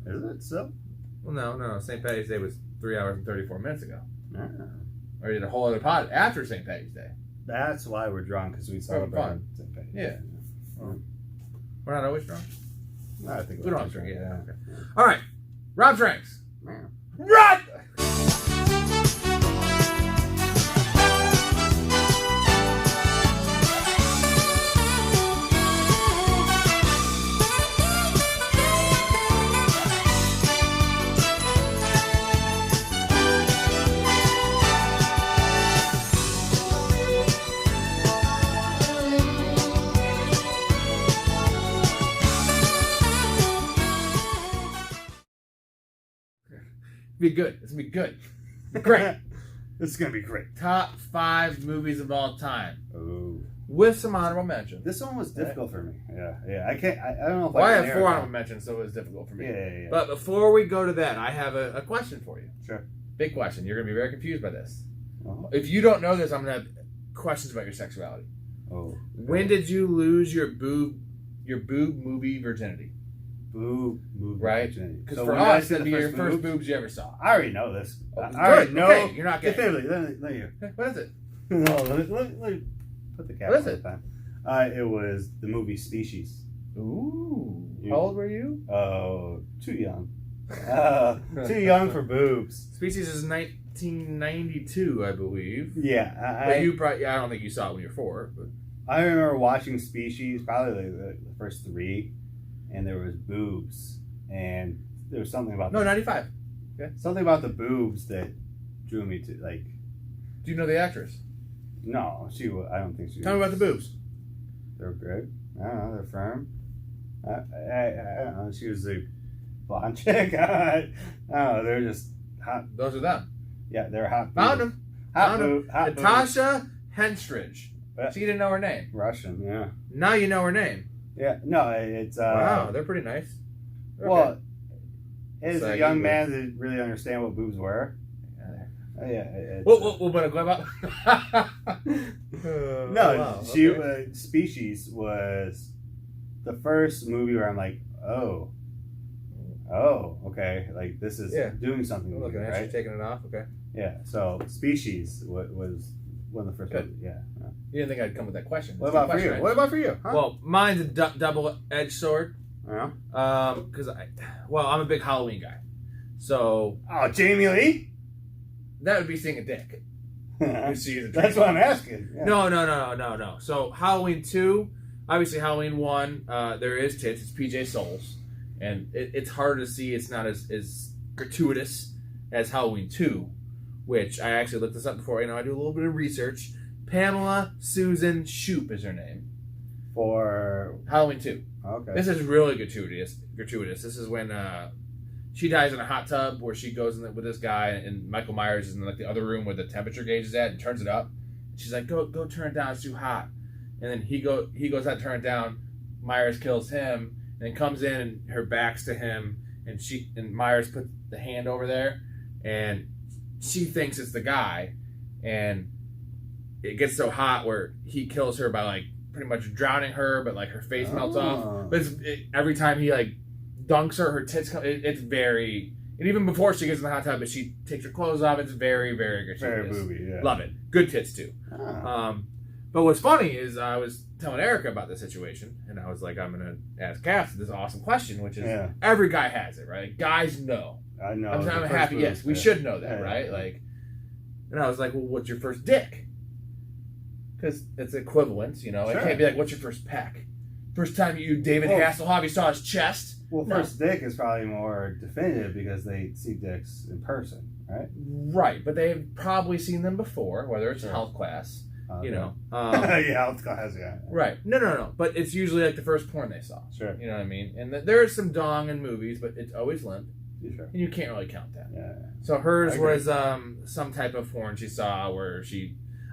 Is it so? Well, no. St. Patty's Day was 3 hours and 34 minutes ago. Ah. Or you did a whole other pod after St. Patty's Day. That's why we're drunk, because we celebrated St. Patty's Day. Yeah. Well, we're not always drunk? I think we don't have drink. Yeah. Okay. All right. Rob drinks. Man. Run! Be good. It's gonna be good. Great. This is gonna be great. Top 5 movies of all time. Oh. With some honorable mentions. This one was difficult for me. Yeah. I can't. I don't know if I can have 4 honorable mentions, so it was difficult for me. Yeah. But before we go to that, I have a question for you. Sure. Big question. You're gonna be very confused by this. Uh-huh. If you don't know this, I'm gonna have questions about your sexuality. Oh. When did you lose your boob movie virginity? Boob movie. Right? Virginity. Because So for when did I us, see that'd the be your first boobs? boobs you ever saw. I already know this. Oh, I good. already know. Okay, you're not gay. Definitively. Let me What is it? No, let me put the cap What is on it? the time. It was the movie Species. Ooh. How old were you? Oh, too young. Too young for boobs. Species is 1992, I believe. Yeah. But you probably, I don't think you saw it when you were 4. But. I remember watching Species, probably the first 3, and there was boobs. And there was something about... No, 95. Okay. Something about the boobs that drew me to, like... Do you know the actress? No, I don't think she... Tell me about the boobs. They're good. I don't know, they're firm. I don't know, she was a blonde chick. I don't know, they're just hot. Those are them. Yeah, they're hot. Found them. Hot boob. Hot Natasha Henstridge. She didn't know her name. Russian, yeah. Now you know her name. Yeah, no, it's... wow, they're pretty nice. Okay. Well, as a young you man that didn't really understand what boobs were. We'll better go about. No, wow, okay. Species was the first movie where I'm like, oh, okay, like this is doing something. Look, right? She's taking it off. Okay. Yeah. So Species was one of the first. Good. Yeah. You didn't think I'd come with that question. What about for you? Right? What about for you? Huh? Well, mine's a double-edged sword. Yeah. Because I'm a big Halloween guy. So. Oh, Jamie Lee. That would be seeing a dick. That's what I'm asking. Yeah. No. So Halloween 2, obviously Halloween 1, there is tits. It's PJ Souls, and it's harder to see. It's not as gratuitous as Halloween 2, which I actually looked this up before. I do a little bit of research. Pamela Susan Shoop is her name. For Halloween 2. Okay. This is really gratuitous. This is when she dies in a hot tub where she goes in with this guy, and Michael Myers is in like the other room where the temperature gauge is at and turns it up. She's like, go turn it down, it's too hot. And then he goes out to turn it down. Myers kills him and comes in and her back's to him, and Myers puts the hand over there, and she thinks it's the guy, and it gets so hot where he kills her by like pretty much drowning her, but like her face melts off. But every time he like dunks her tits come. It's very, and even before she gets in the hot tub, but she takes her clothes off. It's very, very gratuitous. Very booby, yeah. Love it. Good tits too. But what's funny is I was telling Erica about this situation, and I was like, I'm gonna ask Cass this awesome question, which is every guy has it, right? Guys know. I know. I'm happy. Yes, we should know that, right? Like, and I was like, well, what's your first dick? Because it's equivalent, It can't be like, what's your first peck? First time David Hasselhoff, you saw his chest. Well, first dick is probably more definitive because they see dicks in person, right? Right, but they've probably seen them before, whether it's health class, yeah, health class, yeah. Right. No. But it's usually like the first porn they saw. Sure. You know what I mean? And there is some dong in movies, but it's always limp. Sure. And you can't really count that. Yeah. So hers was some type of porn she saw where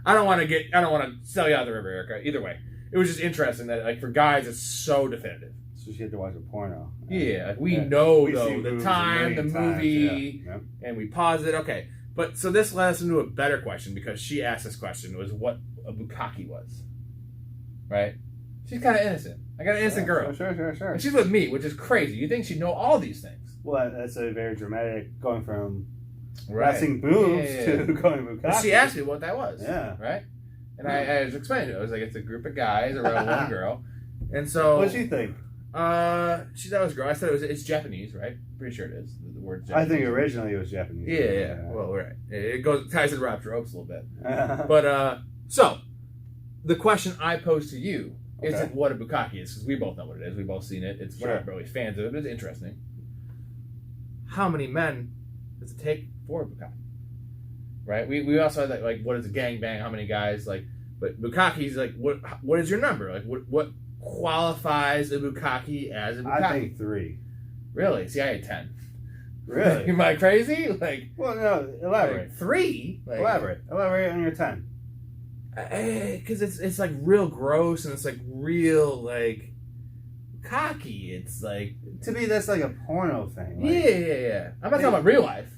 I don't want to sell you out the river, Erica. Either way. It was just interesting that, like, for guys, it's so definitive. So she had to watch a porno. Yeah, like we know, though, the time, the movie, and we pause it. Okay. But, so this led us into a better question, because she asked this question, was what a bukkake was. Right? She's kind of innocent. I got an innocent girl. Sure. And she's with me, which is crazy. You think she'd know all these things. Well, that's a very dramatic going from Right. wrestling boobs to going Bukkake. She asked me what that was. Yeah. Right? And I was explaining to her. I was like, it's a group of guys around one girl. And so... What did she think? She thought it was girl. I said it's Japanese, right? Pretty sure it is. The word Japanese. I think originally it was Japanese. Yeah. Well, right. It ties into Rob's ropes a little bit. But, so, the question I pose to you isn't what a Bukkake is, because we both know what it is. We've both seen it. We're not really fans of it, but it's interesting. How many men does it take for a Bukkake? Right? We also had that, like, what is a gangbang? How many guys? Like, but Bukkake's like, what is your number? Like, what qualifies a Bukkake as a Bukkake? I think 3. Really? See, I had 10. Really? Am I crazy? Like, well, no. Elaborate. Like 3? Like, Elaborate on your 10. Because it's like real gross and it's like real like cocky. It's like, to me that's like a porno thing. Like, yeah. I'm not talking about real life,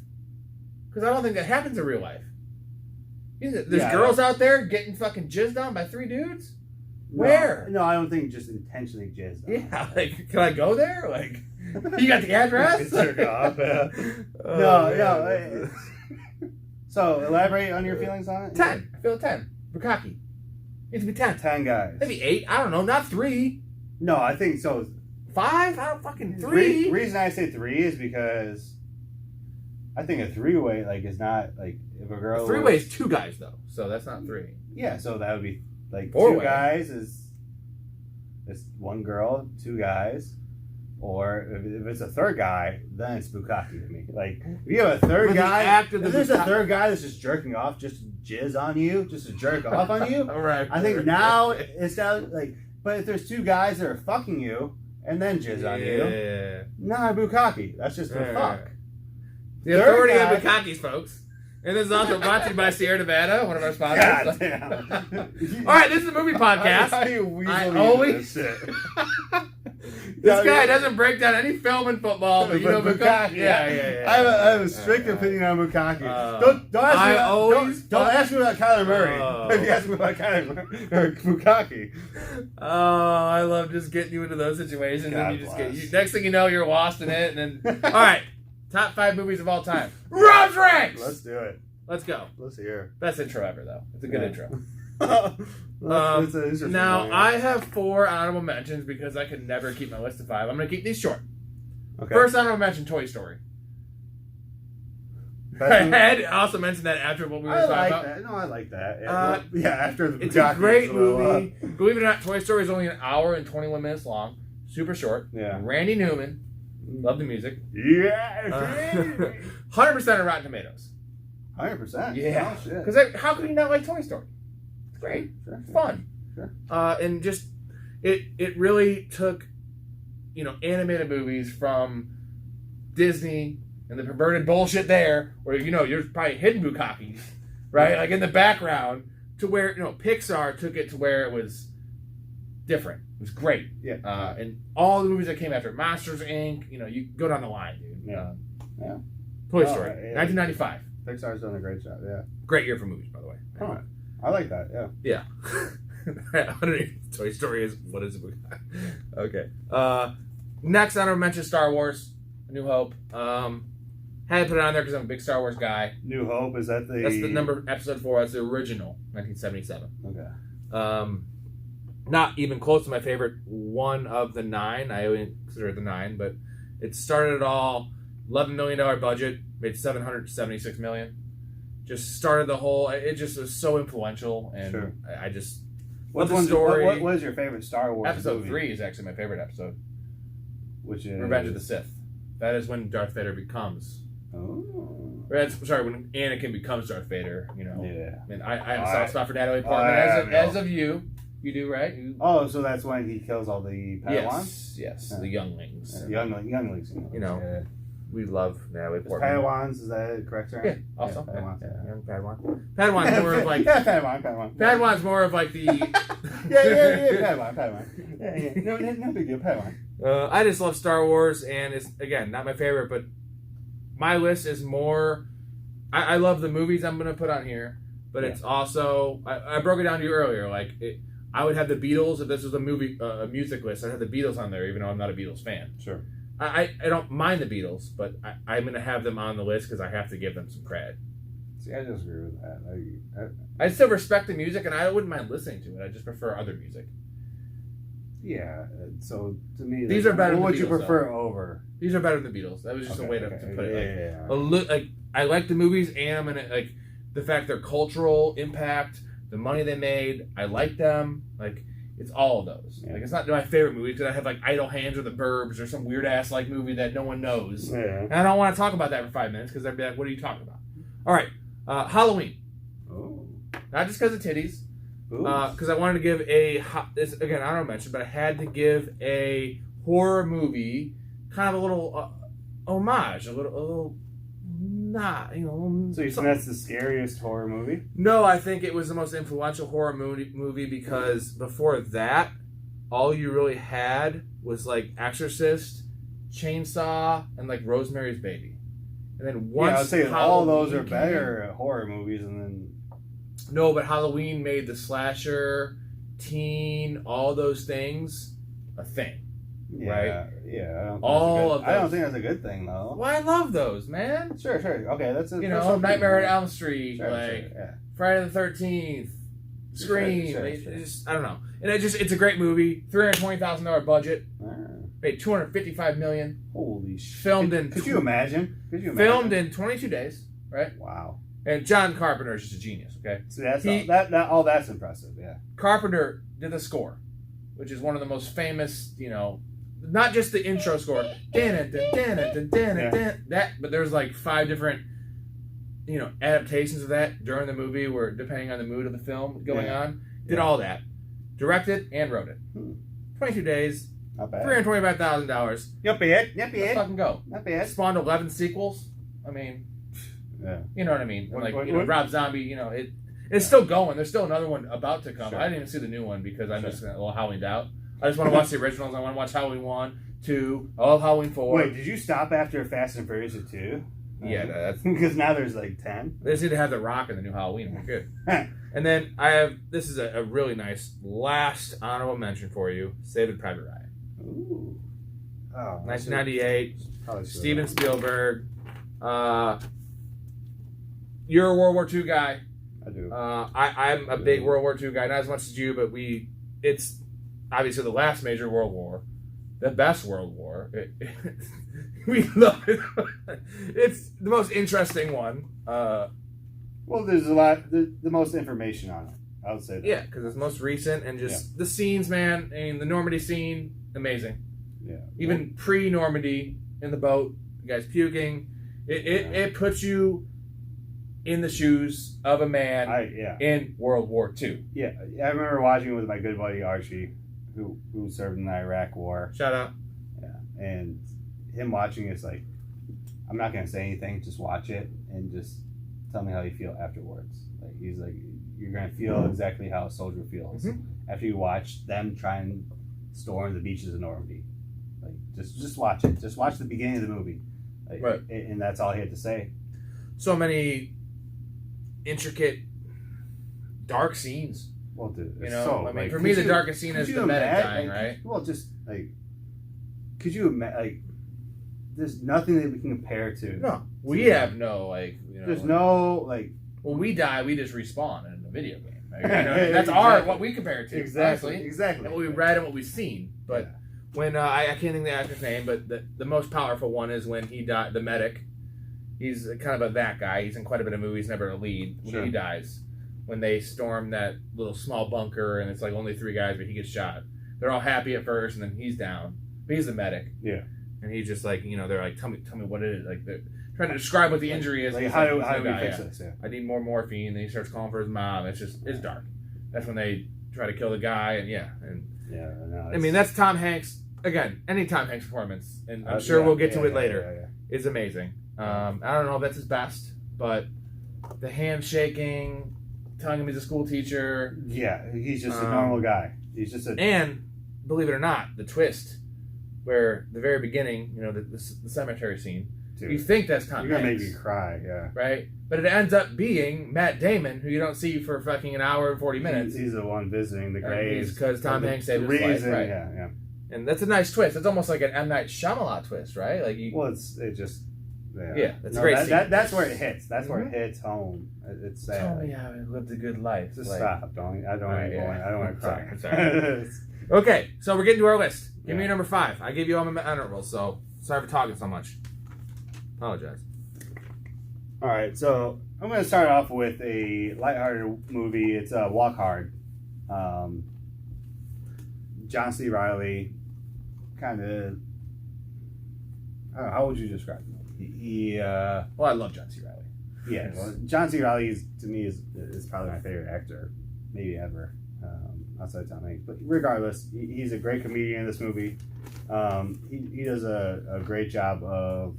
because I don't think that happens in real life. There's girls out there getting fucking jizzed on by 3 dudes. Where? No, I don't think just intentionally jizzed on. Yeah, like, can I go there? Like, you got the address? Jerk off. No. So elaborate on your feelings on it. 10. I feel 10. Bukkake. Needs to be 10. 10 guys. Maybe 8. I don't know. Not 3. No, I think so. 5? I don't fucking 3. Reason I say 3 is because I think a 3-way like is not like if a girl. A 3-way is 2 guys though, so that's not 3. Yeah, so that would be like 4-way. 2 guys is 1 girl, 2 guys. Or if it's a 3rd guy, then it's Bukkake to me. Like, if you have a 3rd guy, if there's a 3rd guy that's just jerking off, just to jizz on you, just to jerk off on you, right, I think now it's down, like, but if there's 2 guys that are fucking you and then jizz on you, not Bukkake. That's just a fuck. The authority of Bukkake's, folks. And this is also brought to you by Sierra Nevada, one of our sponsors. God damn. All right, this is a movie podcast. How do you weasel always... this shit? This guy doesn't break down any film in football, but you know Bukkake. Yeah. I have a strict opinion on Bukkake. Don't ask me about Kyler Murray. If you ask me about Kyler Murray or Bukkake. Oh, I love just getting you into those situations. God and you just next thing you know, you're lost in it. And then, all right, top 5 movies of all time. Rob's ranks. Let's do it. Let's go. Let's hear. Best intro ever, though. It's a good intro. Now I have 4 honorable mentions because I could never keep my list of 5. I'm going to keep these short. Okay. First honorable mention, Toy Story. I had also mentioned that after what we were talking about. That. No, I like that. After the it's a great movie. Believe it or not, Toy Story is only 1 hour and 21 minutes long. Super short. Yeah. Randy Newman. Love the music. Yeah. 100% of Rotten Tomatoes. 100%. Yeah. Oh, shit. Because how could you not like Toy Story? It's great. Sure. It's fun. Sure. And just it really took, animated movies from Disney and the perverted bullshit there, where you're probably hidden Bukkake, right? Like in the background, to where Pixar took it to where it was different. It was great. Yeah. And all the movies that came after, Monsters Inc. You go down the line, dude. Yeah. Toy Story, 1995. Pixar's done a great job. Yeah. Great year for movies, by the way. Come on. I like that. Yeah. Toy Story is what is it? Okay. Next, honorable mention Star Wars, A New Hope. Had to put it on there because I'm a big Star Wars guy. New Hope, is that the... That's the number, episode 4. That's the original, 1977. Okay. Not even close to my favorite one of the 9. I only consider it the 9, but it started it all. $11 million budget, made $776 million. Just started the whole... It just was so influential, and sure. I just... What was your favorite Star Wars Episode movie? 3 is actually my favorite episode. Which is... Revenge of the Sith. That is when Darth Vader becomes... Oh. When Anakin becomes Darth Vader, Yeah. I mean, I have a soft spot for Natalie Portman, as of you. You do, right? So that's when he kills all the Padawans? Yes, the younglings. Younglings. We love Natalie Portman. Padawans, is that correct, sir? Yeah, also. Padawans. Padawan. Padawan's more of like... Padawan. Padawan's more of like the... yeah, Padawan. Yeah. No big deal, Padawan. I just love Star Wars, and it's, again, not my favorite, but my list is more... I love the movies I'm going to put on here, but it's also... I broke it down to you earlier. I would have the Beatles, if this was a music list, I'd have the Beatles on there, even though I'm not a Beatles fan. Sure. I don't mind the Beatles, but I'm going to have them on the list because I have to give them some credit. See, I disagree with that. I still respect the music, and I wouldn't mind listening to it. I just prefer other music. Yeah, so to me, these are better than the Beatles. What would you prefer over? These are better than the Beatles. That was just a way to put it. Yeah. Like I like the movies, and like the fact their cultural impact, the money they made. I like them. Like it's all of those. Yeah. Like it's not my favorite movie because I have like Idle Hands or The Burbs or some weird ass like movie that no one knows. Yeah. And I don't want to talk about that for 5 minutes because they'd be like, "What are you talking about?" All right, Halloween. Oh. Not just because of titties. Because I wanted to give this again, I don't mention, but I had to give a horror movie kind of a little homage, a little not, you know. So you think that's the scariest horror movie? No, I think it was the most influential horror movie because before that, all you really had was like Exorcist, Chainsaw, and like Rosemary's Baby. And then once I would say all those are better horror movies, and then. No, but Halloween made the slasher, teen, all those things a thing. Yeah, right? Yeah. I don't think that's a good thing, though. Well, I love those, man. Sure. Okay, that's a... Nightmare at Elm Street, yeah. Friday the 13th, Scream. Sure. I don't know. And it's a great movie. $320,000 budget. Made $255 million. Holy shit. Could you imagine? Filmed in 22 days, right? Wow. And John Carpenter is just a genius, okay? So that's impressive, yeah. Carpenter did the score, which is one of the most famous, not just the intro score, that, but there's like 5 different, adaptations of that during the movie where, depending on the mood of the film going on, did all that. Directed and wrote it. 22 days, not bad. $325,000. Yep. Let's fucking go. Not bad. Spawned 11 sequels. I mean... Yeah. You know what I mean? Rob Zombie, it's still going. There's still another one about to come. Sure. I didn't even see the new one because I'm just a little Halloweened out. I just want to watch the originals. I want to watch Halloween 1, 2, I love Halloween 4. Wait, did you stop after Fast and Furious 2? Yeah, that's... Because now there's like 10. They just need to have The Rock in the new Halloween. We're good. And then this is a really nice last honorable mention for you. Saving Private Ryan. Ooh. Oh, 1998. Steven Spielberg. You're a World War II guy. I do. I'm a big World War II guy, not as much as you, but it's obviously the last major World War, the best World War. We love it. It's the most interesting one. Well, there's a lot, the most information on it. I would say that. Yeah, because it's most recent and just the scenes, man. I mean, the Normandy scene, amazing. Yeah. Even pre-Normandy in the boat, the guy's puking. It puts you in the shoes of a man in World War II. Yeah, I remember watching it with my good buddy Archie, who served in the Iraq War. Shout out. Yeah, and him watching it's like, I'm not going to say anything, just watch it and just tell me how you feel afterwards. Like he's like, you're going to feel exactly how a soldier feels after you watch them try and storm the beaches of Normandy. Like just watch it. Just watch the beginning of the movie. Like, right. And that's all he had to say. So many intricate, dark scenes. Well, dude, for me, the darkest scene is the medic dying, right? Well, just like, could you imagine? Like, there's nothing that we can compare to. No, we have no There's no like. When we die, we just respawn in a video game. Right? That's what we compare it to. Exactly. And what we read and what we've seen. But when I can't think of the actor's name, but the most powerful one is when he died. The medic. He's kind of that guy. He's in quite a bit of movies, never a lead. When he dies, when they storm that little small bunker, and it's like only 3 guys, but he gets shot. They're all happy at first, and then he's down. But he's the medic. Yeah. And he's just like, they're like, tell me what it is. Like they're trying to describe what the injury is. Like how do we fix this? Yeah. I need more morphine. And he starts calling for his mom. It's dark. That's when they try to kill the guy, I mean, that's Tom Hanks. Again, any Tom Hanks performance, and I'm sure we'll get to it later. It's amazing. I don't know if that's his best, but the handshaking, telling him he's a school teacher. Yeah, he's just a normal guy. He's just And, believe it or not, the twist, where the very beginning, the cemetery scene, dude, you think that's Tom Hanks. You're going to make me cry, yeah. Right? But it ends up being Matt Damon, who you don't see for fucking an hour and 40 minutes. He's the one visiting the graves. Because Tom Hanks saved his life, right? Yeah. And that's a nice twist. It's almost like an M. Night Shyamalan twist, right? Like it just. That's a great scene. That's where it hits. That's where it hits home. It's sad. Tell me how I lived a good life. Just stop. I don't want to cry. I'm sorry. Okay, so we're getting to our list. Give me your number 5. I gave you all my honorables, so sorry for talking so much. Apologize. All right, so I'm going to start off with a lighthearted movie. It's Walk Hard. John C. Reilly, kind of. How would you describe him? Well, I love John C. Reilly. Yeah, well, John C. Reilly to me is probably my favorite actor, maybe ever, outside of Tom Hanks. But regardless, he's a great comedian in this movie. He does a great job of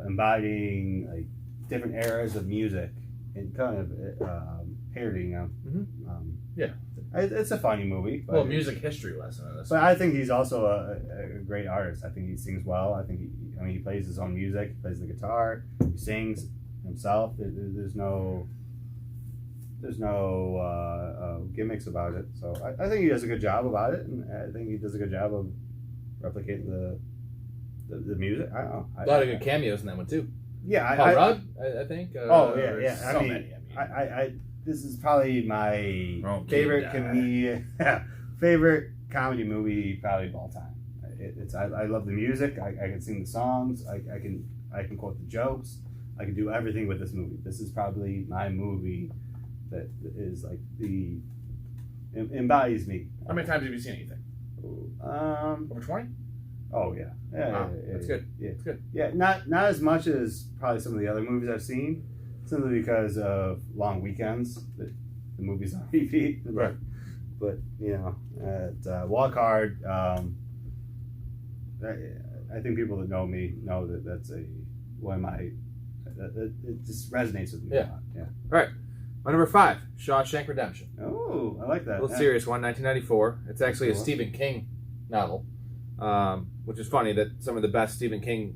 embodying like different eras of music and kind of parodying them. It's a funny movie. But music history lesson in this. But I think he's also a great artist. I think he sings well. I think he plays his own music. He plays the guitar. He sings himself. There's no gimmicks about it. So I think he does a good job about it, and I think he does a good job of replicating the music. I don't know. A lot of good cameos in that one too. Yeah, Paul Rudd, I think. Yeah. So many. This is probably my favorite favorite comedy movie probably of all time. I love the music. I can sing the songs. I can quote the jokes. I can do everything with this movie. This is probably my movie that is like embodies me. How many times have you seen anything? Over 20? Oh yeah. That's good. Yeah, it's good. Yeah, not as much as probably some of the other movies I've seen. Simply because of long weekends, the movie's on repeat. Right. But at Walk Hard, I think people that know me know that that's one of my. It just resonates with me a lot. Yeah. All right. My number 5, Shawshank Redemption. Oh, I like that. A little serious one, 1994. It's actually a Stephen King novel, which is funny that some of the best Stephen King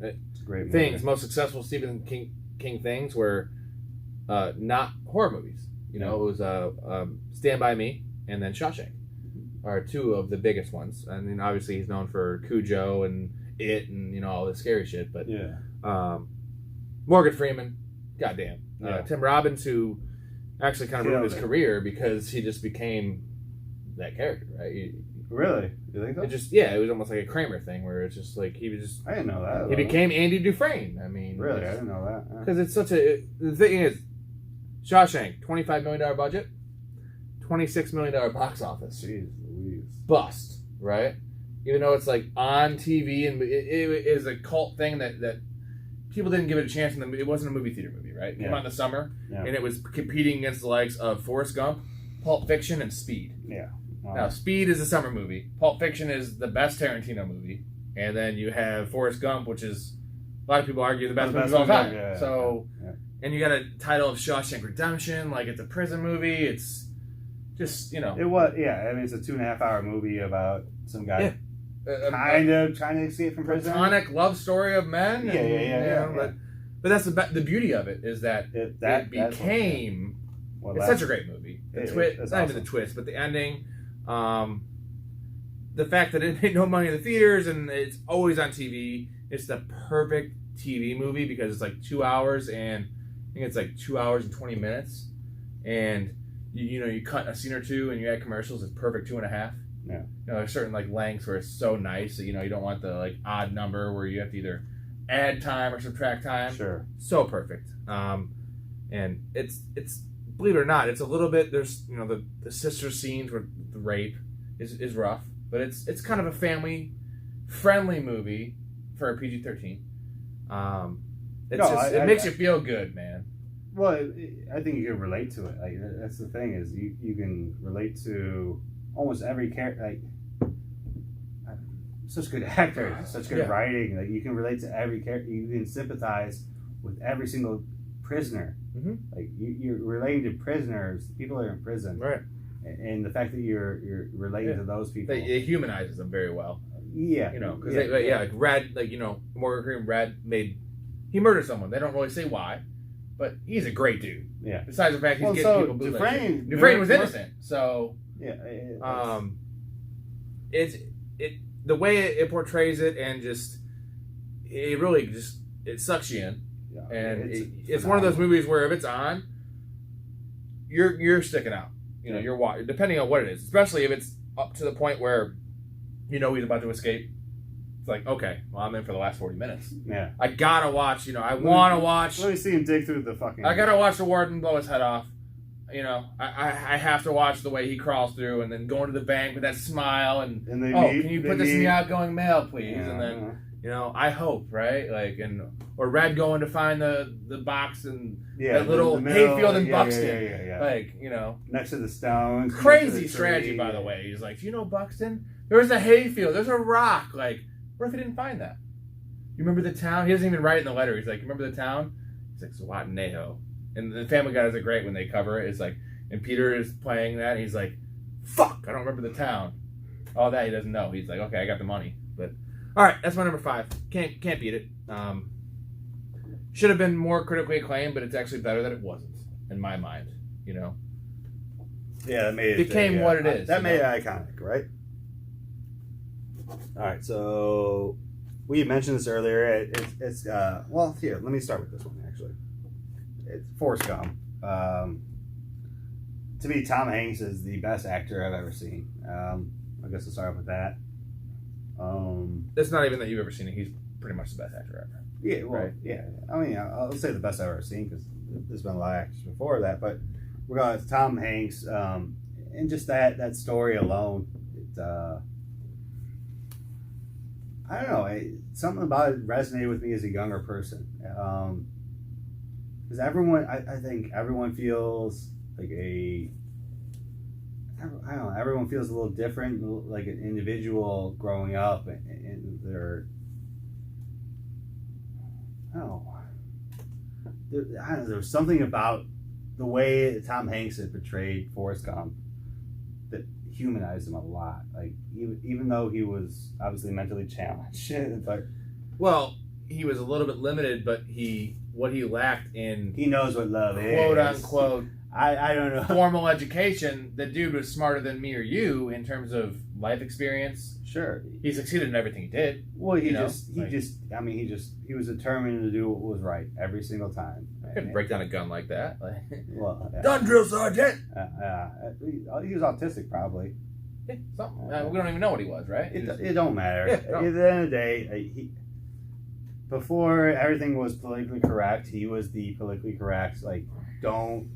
things, most successful Stephen King things were not horror movies. It was Stand By Me and then Shawshank are two of the biggest ones. I mean, obviously he's known for Cujo and It and all this scary shit, but Morgan Freeman, goddamn, Tim Robbins, who actually kind of ruined his career because he just became that character, right? Really? You think so? It was almost like a Kramer thing where it's just like he was just. I didn't know that. He became Andy Dufresne. I mean, really, I didn't know that. Because it's such a. The thing is, Shawshank, $25 million budget, $26 million box office. Jeez Louise. Bust, right? Even though it's like on TV and it is a cult thing that people didn't give it a chance. It wasn't a movie theater movie, right? It came out in the summer, and it was competing against the likes of Forrest Gump, Pulp Fiction, and Speed. Yeah. Wow. Now, Speed is a summer movie. Pulp Fiction is the best Tarantino movie. And then you have Forrest Gump, which is, a lot of people argue, the best movie of all time. And you got a title of Shawshank Redemption, like it's a prison movie. It's just, It was, I mean, it's a 2.5 hour movie about some guy kind of trying to escape from prison. Platonic love story of men. But that's the beauty of it is that it became... It's such a great movie. The twist, it's not even the twist, but the ending... the fact that it made no money in the theaters and it's always on TV. It's the perfect TV movie because it's like 2 hours and I think it's like 2 hours and 20 minutes. And you cut a scene or two and you add commercials. It's perfect 2.5. Yeah. There's certain like lengths where it's so nice that you don't want the like odd number where you have to either add time or subtract time. Sure. So perfect. And it's believe it or not, it's a little bit. There's the sister scenes where the rape is rough, but it's kind of a family friendly movie for a PG-13. It makes you feel good, man. Well, I think you can relate to it. Like that's the thing is you can relate to almost every character. Like such good actors, such good writing. Like you can relate to every character. You can sympathize with every single prisoner. Mm-hmm. Like you're relating to prisoners, people that are in prison, right? And the fact that you're relating to those people, it humanizes them very well. Yeah, because like Red, Morgan Freeman, Red he murdered someone. They don't really say why, but he's a great dude. Yeah. Besides the fact he's getting people. Dufresne was innocent, so the way it portrays it, and just it really just it sucks you in. Yeah, and it's one of those movies where if it's on, you're sticking out. You know, you're watching, depending on what it is, especially if it's up to the point where he's about to escape. It's like, okay, well, I'm in for the last 40 minutes. Yeah, I gotta watch. I want to watch. Let me see him dig through the fucking. I gotta watch the warden blow his head off. I have to watch the way he crawls through, and then going to the bank with that smile, and can you put this in the outgoing mail, please? Yeah, and then. I hope, right? Or Red going to find the box and that little hayfield in Buxton. Yeah. Next to the stones. Crazy strategy, by the way. He's like, do you know Buxton? There's a hayfield. There's a rock. Like, what if he didn't find that? You remember the town? He doesn't even write in the letter. He's like, you remember the town? He's like, Swatnejo. And the Family Guys are great when they cover it. It's like, and Peter is playing that, and he's like, fuck, I don't remember the town. All that he doesn't know. He's like, okay, I got the money. But all right, that's my number 5. Can't beat it. Should have been more critically acclaimed, but it's actually better that it wasn't, in my mind. Yeah, that made it became what it is. That made it iconic, right? All right, so we mentioned this earlier. It's well, here, let me start with this one actually. It's Forrest Gump. To me, Tom Hanks is the best actor I've ever seen. I guess I'll start with that. It's not even that you've ever seen it. He's pretty much the best actor ever. Yeah, well, right? Yeah. I mean, I'll say the best I've ever seen because there's been a lot of actors before that. But regardless, Tom Hanks, and just that story alone, I don't know, something about it resonated with me as a younger person. Because I think everyone feels like I don't know, everyone feels a little different, like an individual growing up, and they're, I don't know, there's something about the way Tom Hanks had portrayed Forrest Gump that humanized him a lot. Like, even though he was obviously mentally challenged, but he was a little bit limited, but what he lacked in he knows what love is, quote unquote. I don't know. Formal education. The dude was smarter than me or you in terms of life experience. Sure, he succeeded in everything he did. Well, he was determined to do what was right every single time. I couldn't break down a gun like that. Gun drill sergeant. He was autistic, probably. Yeah, something. We don't even know what he was, right? It don't matter. Yeah, at the end of the day, before everything was politically correct, he was the politically correct. Like, don't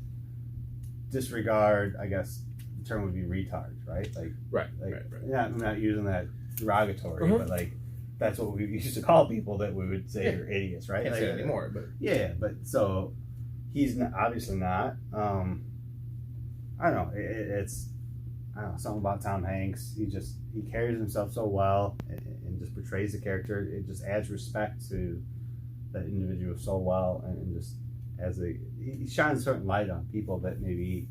disregard, I guess the term would be retard, right? Right. Yeah, I'm not using that derogatory, but that's what we used to call people that we would say are idiots, right? Can't say it anymore, but but so he's obviously not. I don't know. It's I don't know, something about Tom Hanks. He carries himself so well and just portrays the character. It just adds respect to that individual so well, and just he shines a certain light on people that maybe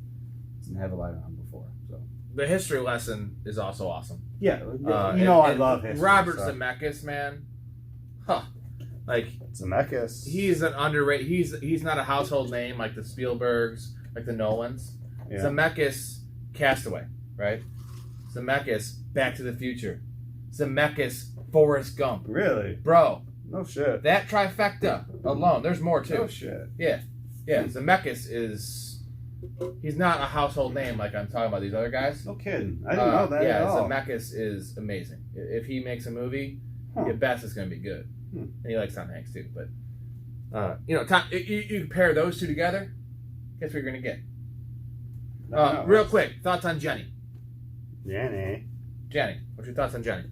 didn't have a light on before. So the history lesson is also awesome. Yeah, I love history. Robert Zemeckis, man, Zemeckis. He's an underrated. He's not a household name like the Spielbergs, like the Nolans. Yeah. Zemeckis, Castaway, right? Zemeckis, Back to the Future. Zemeckis, Forrest Gump. Really, bro. No shit. That trifecta alone. There's more too. No shit. Yeah. Zemeckis he's not a household name like I'm talking about these other guys. No kidding. I didn't know that at all. Zemeckis is amazing. If he makes a movie, you bet it's going to be good. And he likes Tom Hanks too. But Tom, you pair those two together, guess what you're going to get. Real quick, thoughts on Jenny. Jenny. What's your thoughts on Jenny?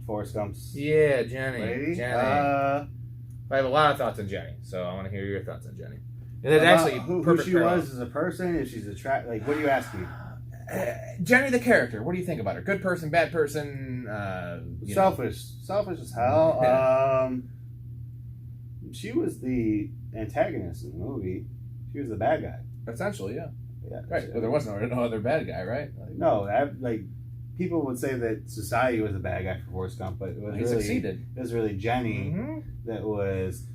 Forrest Gump's Jenny. lady? Jenny. I have a lot of thoughts on Jenny, so I want to hear your thoughts on Jenny. And it's actually who she was as a person, if she's attractive. Like, what are you asking? Jenny, the character. What do you think about her? Good person, bad person? Selfish as hell. She was the antagonist in the movie. She was the bad guy. Essentially, yeah. Right. Well, there was no other bad guy, right? People would say that society was a bad guy for Forrest Gump, but he succeeded. It was really Jenny that was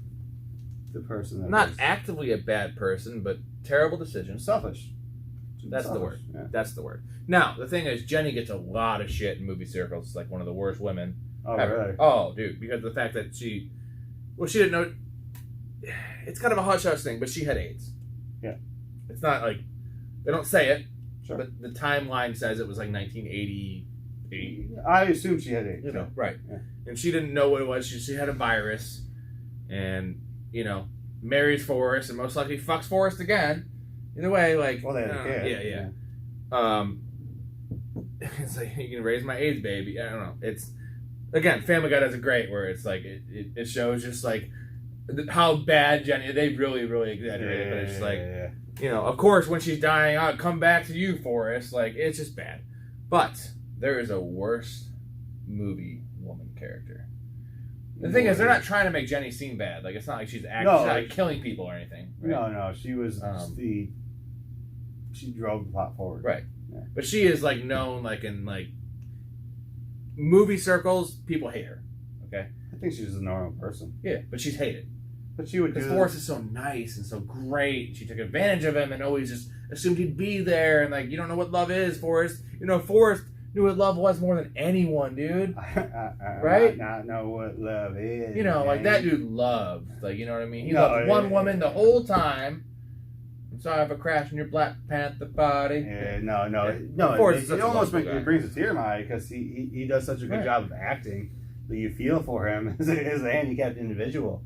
the person that not actively a bad person, but terrible decisions. Selfish. That's the word. Yeah. That's the word. Now, the thing is, Jenny gets a lot of shit in movie circles. It's like one of the worst women ever. Really? Oh, dude, because of the fact that she didn't know. It's kind of a hush-hush thing, but she had AIDS. Yeah. It's not like, they don't say it, Sure. but the timeline says it was like 1988. I assume she had AIDS. You know, right. Yeah. And she didn't know what it was. She had a virus, and, marries Forrest, and most likely fucks Forrest again. Either way, like... Well, they had a kid. Yeah. It's like, you can raise my AIDS baby. I don't know. It's, again, Family Guy does it great, where it's like, it shows just like how bad Jenny, they really, really exaggerate it, but it's like, of course, when she's dying, I'll come back to you, Forrest. Like, it's just bad. But there is a worse movie woman character. The thing is, they're not trying to make Jenny seem bad. Like, it's not like she's actually she's not like killing people or anything. Right? No, she was she drove the plot forward. Right. Yeah. But she is, like, known, like, in, like, movie circles, people hate her. Okay? I think she's a normal person. Yeah, but she's hated. But she would do... Because Forrest is so nice and so great. She took advantage of him and always just assumed he'd be there. And, like, you don't know what love is, Forrest. Forrest knew what love was more than anyone, dude. Right? Not know what love is. Like, that dude loved. Like, you know what I mean? He loved one woman the whole time. I'm sorry for crashing your Black Panther party. Yeah, no. Forrest it almost brings a tear to my eye because he does such a good job of acting that you feel for him as a handicapped individual.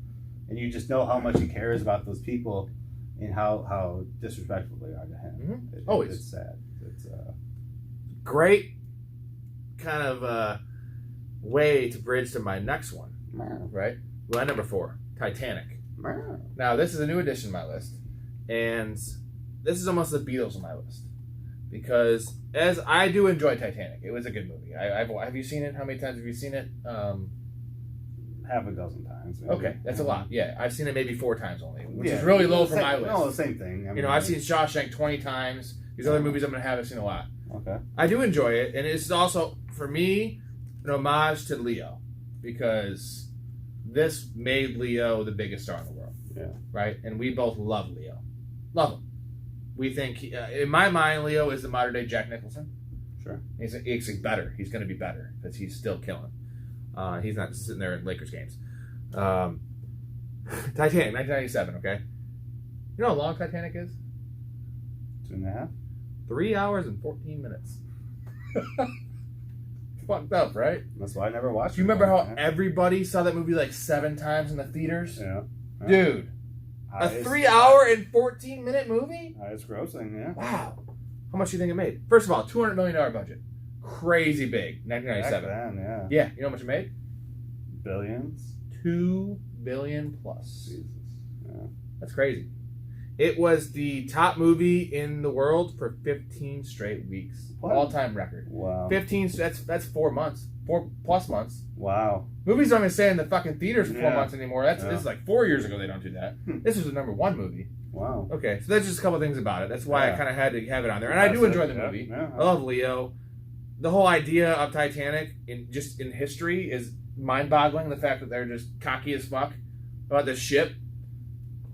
And you just know how much he cares about those people and how disrespectful they are to him. Mm-hmm. Always. It's sad. It's great kind of way to bridge to my next one. Right? Well, number 4, Titanic. Now, this is a new addition to my list. And this is almost the Beatles on my list. Because as I do enjoy Titanic. It was a good movie. Have you seen it? How many times have you seen it? Half a dozen times. Maybe. Okay, that's a lot. Yeah, I've seen it maybe 4 times only, which is really low for my list. No, the same thing. I mean, I've seen Shawshank 20 times. These other movies I'm going to have, I've seen a lot. Okay. I do enjoy it, and it's also, for me, an homage to Leo, because this made Leo the biggest star in the world. Yeah. Right? And we both love Leo. Love him. We think, in my mind, Leo is the modern day Jack Nicholson. Sure. He's better. He's going to be better, because he's still killing. He's not just sitting there in Lakers games. Titanic, 1997, okay? You know how long Titanic is? 2.5. 3 hours and 14 minutes. Fucked up, right? That's why I never watched it. Do you remember how everybody saw that movie like 7 times in the theaters? Yeah. Dude. A 3 hour and 14 minute movie? It's grossing, yeah. Wow. How much do you think it made? First of all, $200 million budget. Crazy big. 1997. Back then, yeah. Yeah. You know how much it made? Billions. $2 billion plus. Jesus. Yeah. That's crazy. It was the top movie in the world for 15 straight weeks. What? All-time record. Wow. 15, that's 4 months. 4+ months. Wow. Movies don't even stay in the fucking theaters for 4 months anymore. This is like 4 years ago they don't do that. This was the number 1 movie. Wow. Okay, so that's just a couple things about it. That's why I kind of had to have it on there. And I do enjoy the movie. Yeah. I love Leo. The whole idea of Titanic in history is mind-boggling. The fact that they're just cocky as fuck about this ship.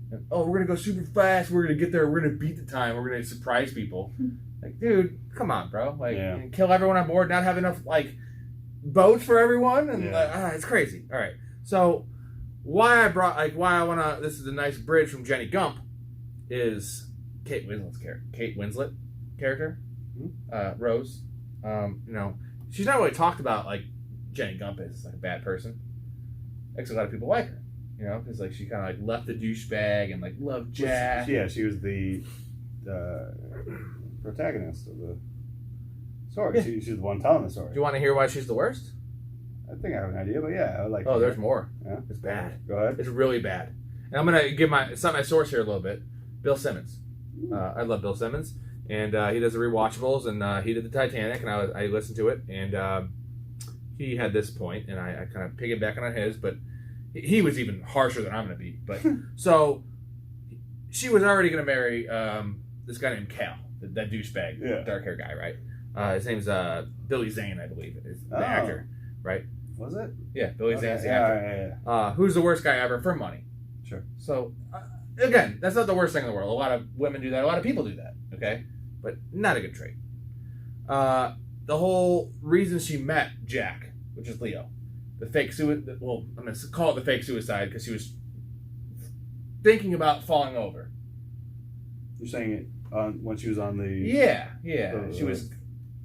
And, we're gonna go super fast. We're gonna get there. We're gonna beat the time. We're gonna surprise people. Like, dude, come on, bro. Like, kill everyone on board. Not have enough boats for everyone, and it's crazy. All right. So, why I wanna. This is a nice bridge from Jenny Gump. Is Kate Winslet's character? Kate Winslet character, Rose. She's not really talked about like Jenny Gump is like a bad person. Actually, a lot of people like her. Because she kind of left the douchebag and loved Jack. She was the protagonist of the story. Yeah. She's the one telling the story. Do you want to hear why she's the worst? I think I have an idea, but I would like. Oh, there's more. Yeah, it's bad. Go ahead. It's really bad. And I'm gonna give my source here a little bit. Bill Simmons. I love Bill Simmons, and he does the rewatchables, and he did the Titanic, and I listened to it, and he had this point, and I kind of piggyback on his, but. He was even harsher than I'm going to be. But so she was already going to marry this guy named Cal, that douchebag, dark hair guy, right? His name's Billy Zane, I believe, is the actor, right? Was it? Yeah, Billy Zane's the actor. Yeah. Who's the worst guy ever for money? Sure. So again, that's not the worst thing in the world. A lot of women do that. A lot of people do that. Okay, but not a good trait. The whole reason she met Jack, which is Leo, the fake suicide. Well, I'm going to call it the fake suicide because she was thinking about falling over. You're saying it when she was on the... Yeah. She was...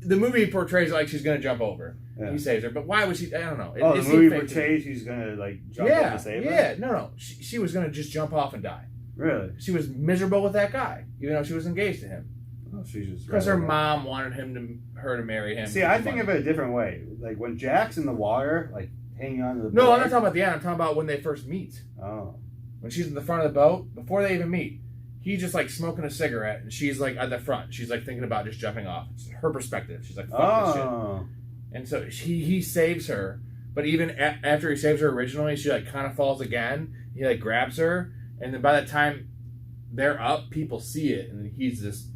The movie portrays it like she's going to jump over. Yeah. He saves her, but why would she... I don't know. The movie portrays she's going to, like, jump up and save her? Yeah, no. She was going to just jump off and die. Really? She was miserable with that guy, even though she was engaged to him. Oh, she's just... Because her mom wanted her to marry him. See, I think of it a different way. Like, when Jack's in the water, like, hanging on to the boat... No, I'm not talking about the end. I'm talking about when they first meet. Oh. When she's in the front of the boat, before they even meet, he's just like smoking a cigarette, and she's like at the front. She's like thinking about just jumping off. It's her perspective. She's like, fuck this shit. And so he saves her, but even after he saves her originally, she like kind of falls again. He like grabs her, and then by the time they're up, people see it, and he's this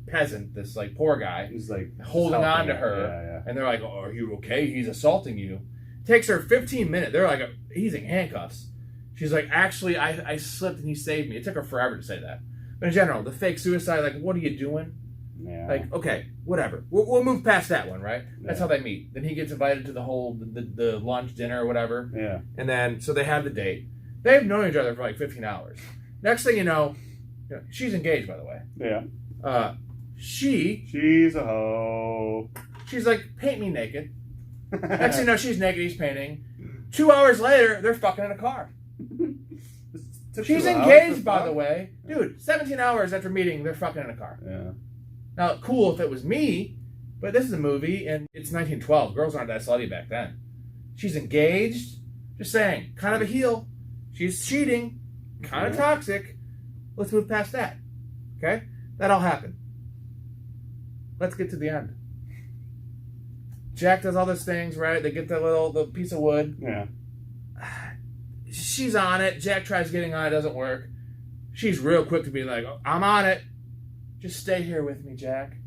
peasant, this like poor guy, he's like holding on to her, and they're like, "Oh, are you okay? He's assaulting you." It takes her 15 minutes. They're like, he's in handcuffs. She's like, actually, I slipped and he saved me. It took her forever to say that. But in general, the fake suicide, like, what are you doing? Yeah. Like, okay, whatever. We'll move past that one, right? That's how they meet. Then he gets invited to the whole, the lunch, dinner, or whatever. Yeah. And then, so they have the date. They've known each other for like 15 hours. Next thing you know, she's engaged, by the way. Yeah. She's a hoe. She's like, paint me naked. Next thing you know, she's naked, he's painting. 2 hours later, they're fucking in a car. She's engaged, by the way. Dude, 17 hours after meeting, they're fucking in a car. Yeah. Now, cool if it was me, but this is a movie, and it's 1912. Girls aren't that slutty back then. She's engaged. Just saying. Kind of a heel. She's cheating. Kind of toxic. Let's move past that. Okay? That all happened. Let's get to the end. Jack does all those things, right? They get the piece of wood. Yeah. She's on it. Jack tries getting on it. Doesn't work. She's real quick to be like, oh, I'm on it. Just stay here with me, Jack.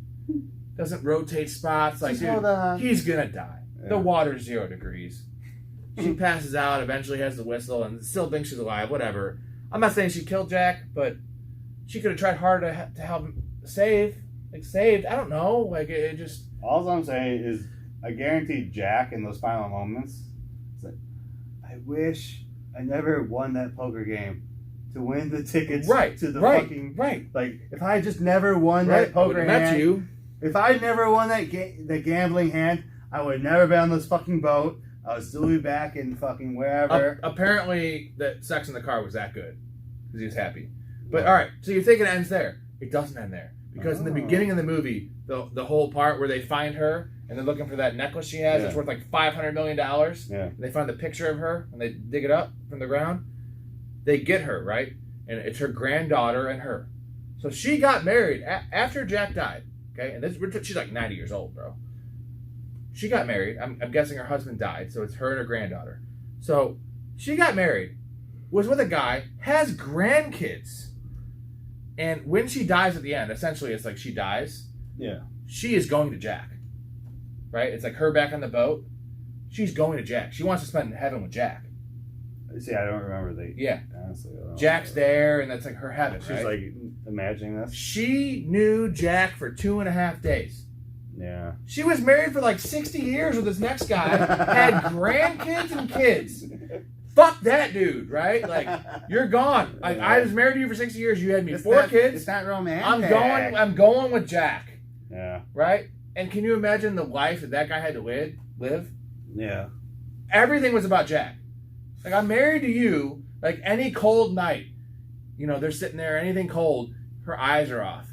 Doesn't rotate spots. Like, dude, he's going to die. Yeah. The water's 0 degrees. She passes out, eventually has the whistle, and still thinks she's alive. Whatever. I'm not saying she killed Jack, but she could have tried harder to help him saved. I don't know. Like, it just... All I'm saying is, I guarantee Jack in those final moments, it's like, I wish I never won that poker game to win the tickets to the fucking... Right. Like, if I just never won that poker hand... If I never won that gambling hand, I would never be on this fucking boat. I would still be back in fucking wherever. Apparently, the sex in the car was that good. Because he was happy. But, alright, so you think it ends there. It doesn't end there. Because in the beginning of the movie, the whole part where they find her, and they're looking for that necklace she has, it's worth like $500 million. Yeah. And they find the picture of her, and they dig it up from the ground. They get her, right? And it's her granddaughter and her. So she got married after Jack died. Okay? And she's like 90 years old, bro. She got married. I'm guessing her husband died, so it's her and her granddaughter. So she got married, was with a guy, has grandkids. And when she dies at the end, essentially it's like she dies. Yeah. She is going to Jack. Right? It's like her back on the boat. She's going to Jack. She wants to spend heaven with Jack. See, I don't remember the... Yeah. Honestly, I don't Jack's there, and that's like her heaven, She's like imagining this. She knew Jack for 2.5 days. Yeah. She was married for like 60 years with this next guy, had grandkids and kids. Fuck that dude, right? Like, you're gone. Like, I was married to you for 60 years. You had me 4 kids. It's not romantic. I'm going with Jack. Yeah. Right? And can you imagine the life that guy had to live? Yeah. Everything was about Jack. Like, I'm married to you. Like, any cold night, they're sitting there, anything cold, her eyes are off.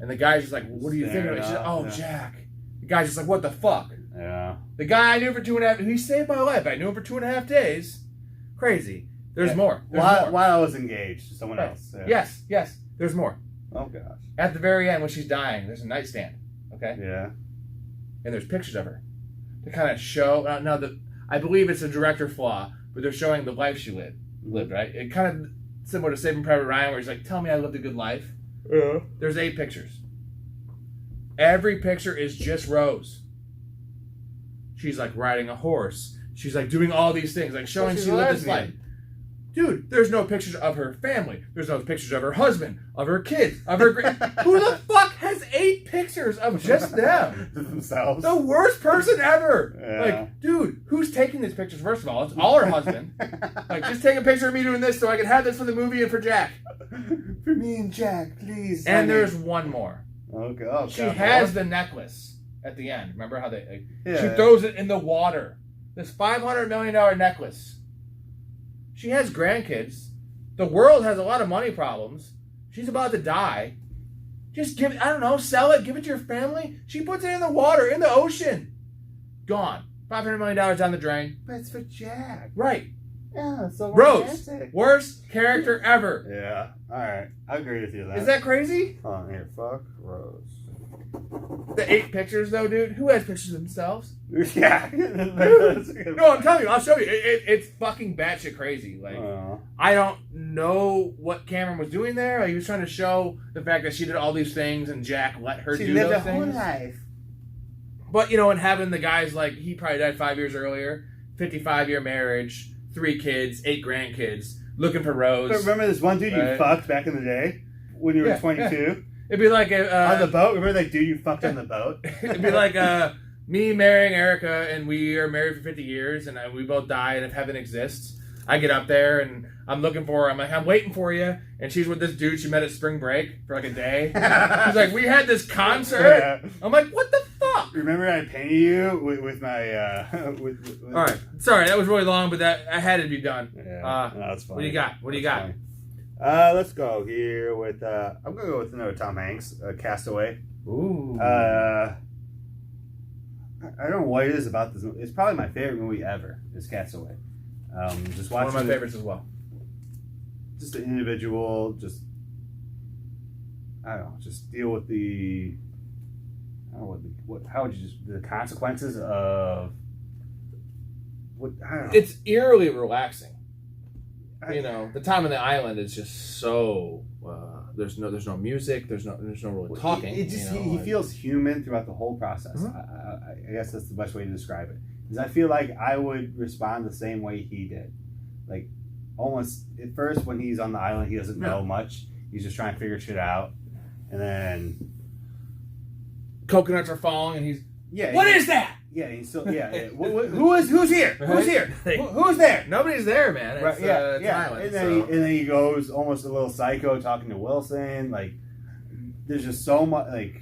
And the guy's just like, what do you think of it? She's like, oh, yeah. Jack. The guy's just like, what the fuck? Yeah. The guy I knew for 2.5, he saved my life. I knew him for 2.5 days. Crazy. There's more. While I was engaged to someone else. Yeah. Yes. There's more. Oh, gosh. At the very end, when she's dying, there's a nightstand. Okay? Yeah. And there's pictures of her. To kind of show... I believe it's a director flaw, but they're showing the life she lived, right? It kind of similar to Saving Private Ryan, where he's like, tell me I lived a good life. Yeah. There's 8 pictures. Every picture is just Rose. She's like riding a horse. She's like doing all these things, like showing she lived this life. Dude, there's no pictures of her family. There's no pictures of her husband, of her kids, of her who the fuck has 8 pictures of just them. Themselves. The worst person ever. Yeah. Like, dude, who's taking these pictures? First of all, it's all her husband. Like, just take a picture of me doing this so I can have this for the movie and for Jack. For me and Jack, please. And there's one more. Okay. Oh, she has the necklace at the end. Remember how they... Yeah. She throws it in the water. This $500 million necklace. She has grandkids. The world has a lot of money problems. She's about to die. Just give it, I don't know, sell it, give it to your family. She puts it in the water, in the ocean. Gone. $500 million down the drain. But it's for Jack. Right. Yeah, so Rose. Worst character ever. Yeah. Alright. I agree with you then. Is that crazy? Hold on here. Fuck Rose. The 8 pictures, though, dude. Who has pictures of themselves? Yeah. No, I'm telling you. I'll show you. It's fucking batshit crazy. Like, I don't know what Cameron was doing there. Like, he was trying to show the fact that she did all these things and Jack let her do those things. She lived a whole life. But, you know, and having the guys, like, he probably died 5 years earlier, 55-year marriage, 3 kids, 8 grandkids, looking for Rose. But remember this one dude you fucked back in the day when you were 22? Yeah. It'd be like on the boat. Remember that dude you fucked on the boat? It'd be like me marrying Erica, and we are married for 50 years, and we both die. And if heaven exists, I get up there and I'm looking for her. I'm like, I'm waiting for you. And she's with this dude she met at spring break for like a day. She's like, we had this concert. Yeah. I'm like, what the fuck? Remember I painted you with my with all right, sorry, that was really long, but that I had to be done. Yeah, no, that's fine. What do you got? What do you got? Funny. Let's go here with I'm gonna go with another Tom Hanks, Castaway. Ooh. I don't know what it is about this movie. It's probably my favorite movie ever. Is Castaway. Just watching one of my favorites as well. Just the individual, just I don't know, just deal with the I don't know how would you just the consequences of what I don't know. It's eerily relaxing. You know, the time on the island is just so. There's no music. There's no really talking. It just he feels human throughout the whole process. Mm-hmm. I guess that's the best way to describe it. Because I feel like I would respond the same way he did. Like almost at first when he's on the island, he doesn't know much. He's just trying to figure shit out, and then coconuts are falling, and he's What is that? Yeah, he's still who's here? Right? Who's here? Who's there? Nobody's there, man. It's, right, it's an island, and then he goes almost a little psycho talking to Wilson. Like there's just so much like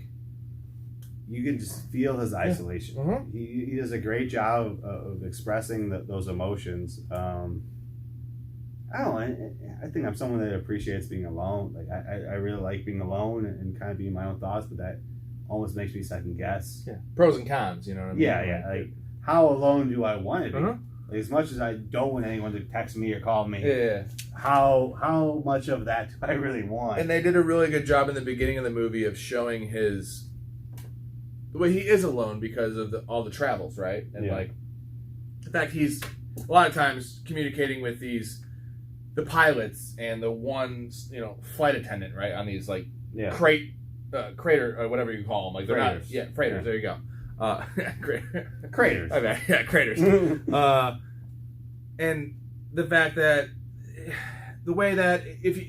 you can just feel his isolation. Mm-hmm. He does a great job of expressing those emotions. I don't know. I think I'm someone that appreciates being alone. Like I really like being alone and kind of being my own thoughts, but that almost makes me second guess. Yeah. Pros and cons, you know what I mean? Yeah. Like how alone do I want to be? Like, as much as I don't want anyone to text me or call me. Yeah. How much of that do I really want? And they did a really good job in the beginning of the movie of showing the way he is alone because of all the travels, right? And like the fact he's a lot of times communicating with the pilots and the ones, flight attendant, right? On these crater or whatever you call them, like they're freighters. Freighters. There you go. Craters. Okay, yeah, craters. And the fact that the way that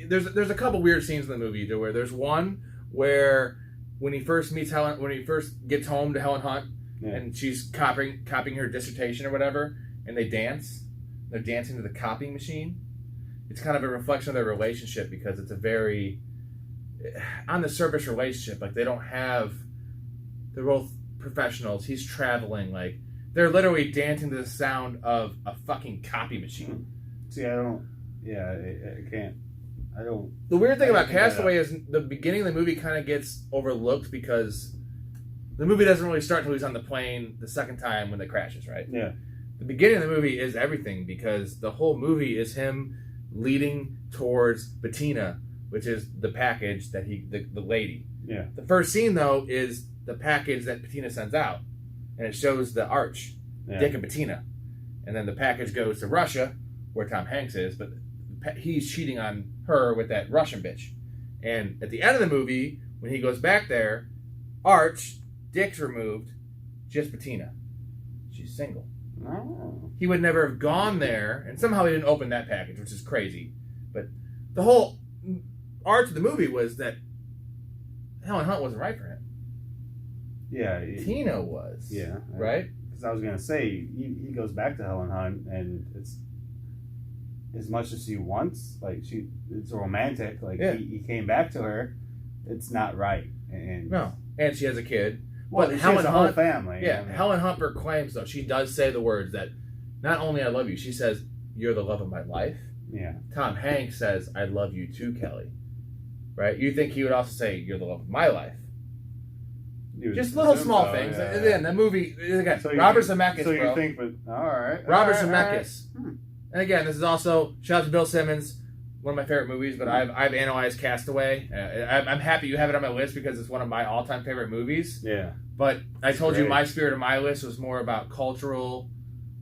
there's a couple weird scenes in the movie where there's one where when he first meets Helen, when he first gets home to Helen Hunt, and she's copying her dissertation or whatever, and they dance. They're dancing to the copying machine. It's kind of a reflection of their relationship because it's a very on the surface relationship. Like they're both professionals. He's traveling. Like they're literally dancing to the sound of a fucking copy machine. See, I don't. Yeah, I can't. I don't. The weird thing about Castaway is the beginning of the movie kind of gets overlooked because the movie doesn't really start until he's on the plane the second time when it crashes, right? Yeah. The beginning of the movie is everything because the whole movie is him leading towards Bettina, which is the package that the lady. Yeah. The first scene though is the package that Bettina sends out, and it shows the arch, Dick and Bettina, and then the package goes to Russia, where Tom Hanks is, but he's cheating on her with that Russian bitch. And at the end of the movie, when he goes back there, Arch, Dick's removed, just Bettina. She's single. Oh. He would never have gone there, and somehow he didn't open that package, which is crazy. But the whole arch of the movie was that Helen Hunt wasn't right for him. Yeah. Tina was. Yeah. Right? Because I was going to say, he goes back to Helen Hunt, and it's as much as she wants, like, it's romantic. Like, he came back to her. It's not right. And no. And she has a kid. Well, but she has a whole family. Yeah. Helen Hunt proclaims, though, she does say the words that not only I love you, she says, you're the love of my life. Yeah. Tom Hanks says, I love you too, Kelly. Right? You think he would also say, you're the love of my life. Just little small things. Yeah. Again, the movie, again, so Robert Zemeckis, so bro. you think, but all right. Robert all Zemeckis. Right. And again, this is also, shout out to Bill Simmons, one of my favorite movies, but I've analyzed Castaway. I'm happy you have it on my list because it's one of my all-time favorite movies. Yeah. But I told you my spirit of my list was more about cultural.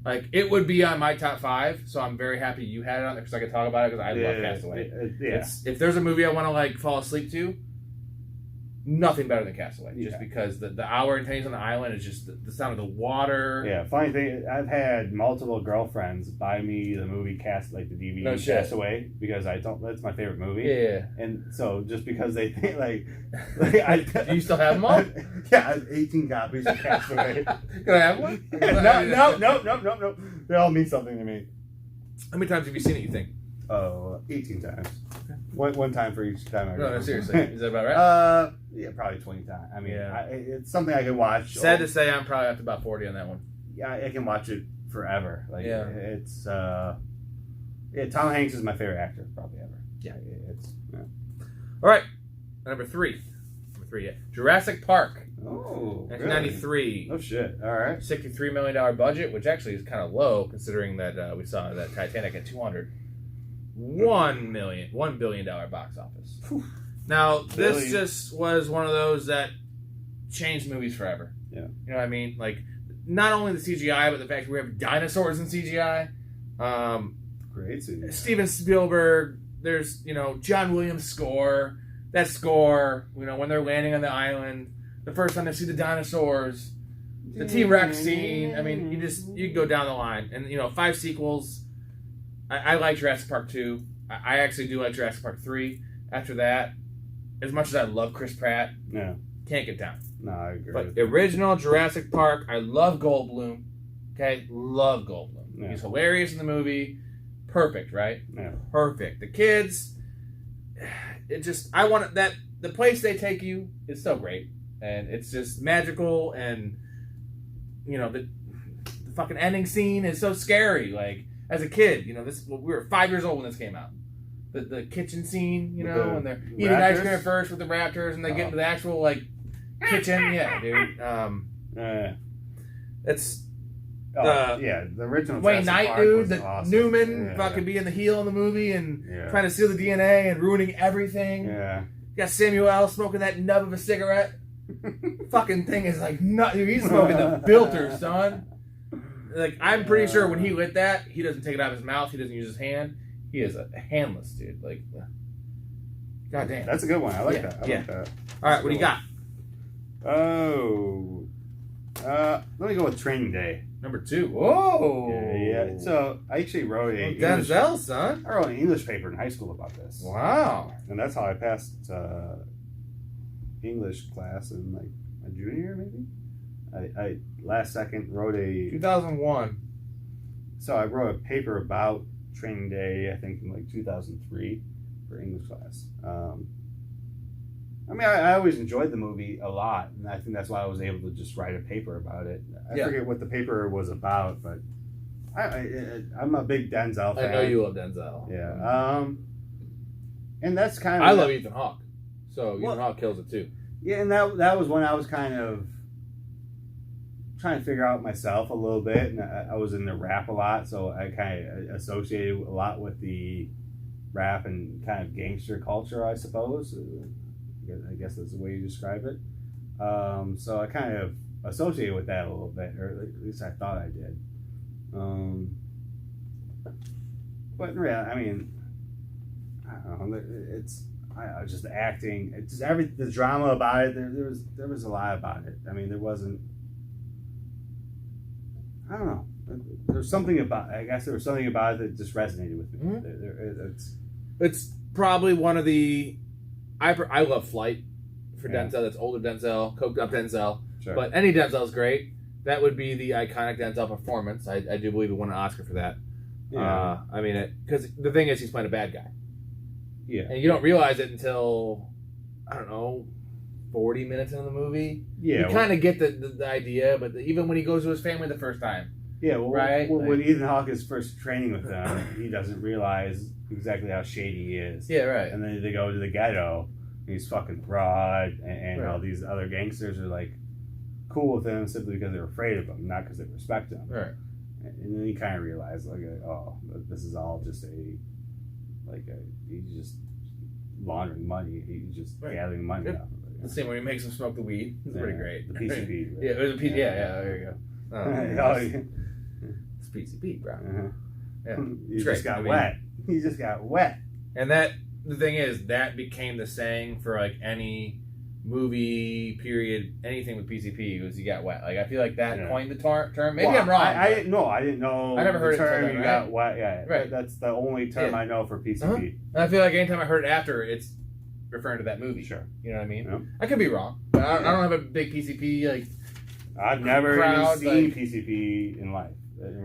Like, it would be on my top 5, so I'm very happy you had it on there because I could talk about it because I love Castaway. If there's a movie I want to, like, fall asleep to, nothing better than Castaway. Just because the hour and 10 days on the island is just the sound of the water. Yeah, funny thing, I've had multiple girlfriends buy me the movie the DVD Castaway because that's my favorite movie. Yeah. And so just because they think do you still have them all? Yeah, I have 18 copies of Castaway. Can I have one? No. They all mean something to me. How many times have you seen it, you think? Oh, 18 times. One time for each time I No, seriously. Is that about right? Yeah, probably 20 times. I mean, it's something I can watch. Sad to say, I'm probably up to about 40 on that one. Yeah, I can watch it forever. Like, it's Tom Hanks is my favorite actor probably ever. Yeah. All right, number three, Jurassic Park. Oh, 1993. Oh shit! All right. $63 million budget, which actually is kind of low considering that we saw that Titanic at 200. $1 billion box office. Whew. Now, this just was one of those that changed movies forever. Yeah. You know what I mean? Like, not only the CGI, but the fact we have dinosaurs in CGI. Great CGI. Steven Spielberg. There's, John Williams' score. That score, when they're landing on the island, the first time they see the dinosaurs, the T-Rex scene. I mean, you can go down the line. And, 5 sequels. I like Jurassic Park 2. I actually do like Jurassic Park 3. After that, as much as I love Chris Pratt, can't get down. No, I agree. But original Jurassic Park, I love Goldblum. Okay? Love Goldblum. Yeah. He's hilarious in the movie. Perfect, right? Yeah. Perfect. The kids, the place they take you is so great. And it's just magical, and, the fucking ending scene is so scary. Like, as a kid, we were 5 years old when this came out. The kitchen scene, when they're eating ice cream at first with the raptors, and they get into the actual kitchen. Yeah, dude. It's the original Wayne Knight, dude. The awesome. Newman fucking being the heel in the movie and trying to steal the DNA and ruining everything. Yeah. You got Samuel L. smoking that nub of a cigarette. Fucking thing is like nut. He's smoking the filter, son. Like, I'm pretty sure when he lit that, he doesn't take it out of his mouth. He doesn't use his hand. He is a handless dude. Like, goddamn. That's a good one. I like that. I like that. All right, what do you got? Oh, let me go with Training Day. Number 2. Whoa. Yeah. So I actually wrote Denzel, son. I wrote an English paper in high school about this. Wow. And that's how I passed English class in my junior year, maybe. I last second wrote 2001. So I wrote a paper about Training Day, I think in 2003 for English class. I always enjoyed the movie a lot, and I think that's why I was able to just write a paper about it. I forget what the paper was about, but I'm a big Denzel fan. I know you love Denzel. Yeah. And that's kind of... I love Ethan Hawke. So Ethan Hawke kills it too. Yeah, and that was when I was kind of trying to figure out myself a little bit, and I was into rap a lot, so I kind of associated a lot with the rap and kind of gangster culture, I suppose. I guess that's the way you describe it. So I kind of associated with that a little bit, or at least I thought I did. But in reality, I don't know. It's just the acting. It's just the drama about it. There was a lot about it. There wasn't. I don't know. There's something about. I guess there was something about it that just resonated with me. Mm-hmm. It's probably one of the. I love Flight for Denzel. That's older Denzel, coked up Denzel. Sure. But any Denzel's great. That would be the iconic Denzel performance. I do believe he won an Oscar for that. Yeah. I mean, because the thing is, he's playing a bad guy. Yeah. And you don't realize it until, I don't know, 40 minutes into the movie. Yeah. You kind of get the idea, but even when he goes to his family the first time. Yeah, well, right? When Ethan Hawke is first training with them, he doesn't realize exactly how shady he is. Yeah, right. And then they go to the ghetto, and he's fucking broad, and Right. all these other gangsters are like cool with him simply because they're afraid of him, not because they respect him. Right. And then you kind of realize, like, oh, this is all just he's just laundering money. He's just gathering money Yep. off of it. The same when he makes him smoke the weed. It's pretty great. The PCP. Right? Yeah, it was a PCP. Yeah, there you go. It's PCP, bro. Uh-huh. Yeah. He just got wet. He just got wet. And the thing is, that became the saying for like any movie, period, anything with PCP was you got wet. Like I feel like that coined the term. Maybe I'm wrong. I didn't know. I didn't know. I never heard the term. it until then, You got wet. Yeah, right. That's the only term I know for PCP. Uh-huh. And I feel like anytime I heard it after, it's referring to that movie. Sure. You know what I mean? Yeah. I could be wrong. But I don't have a big PCP like. I've never crowd, even seen like, PCP in life.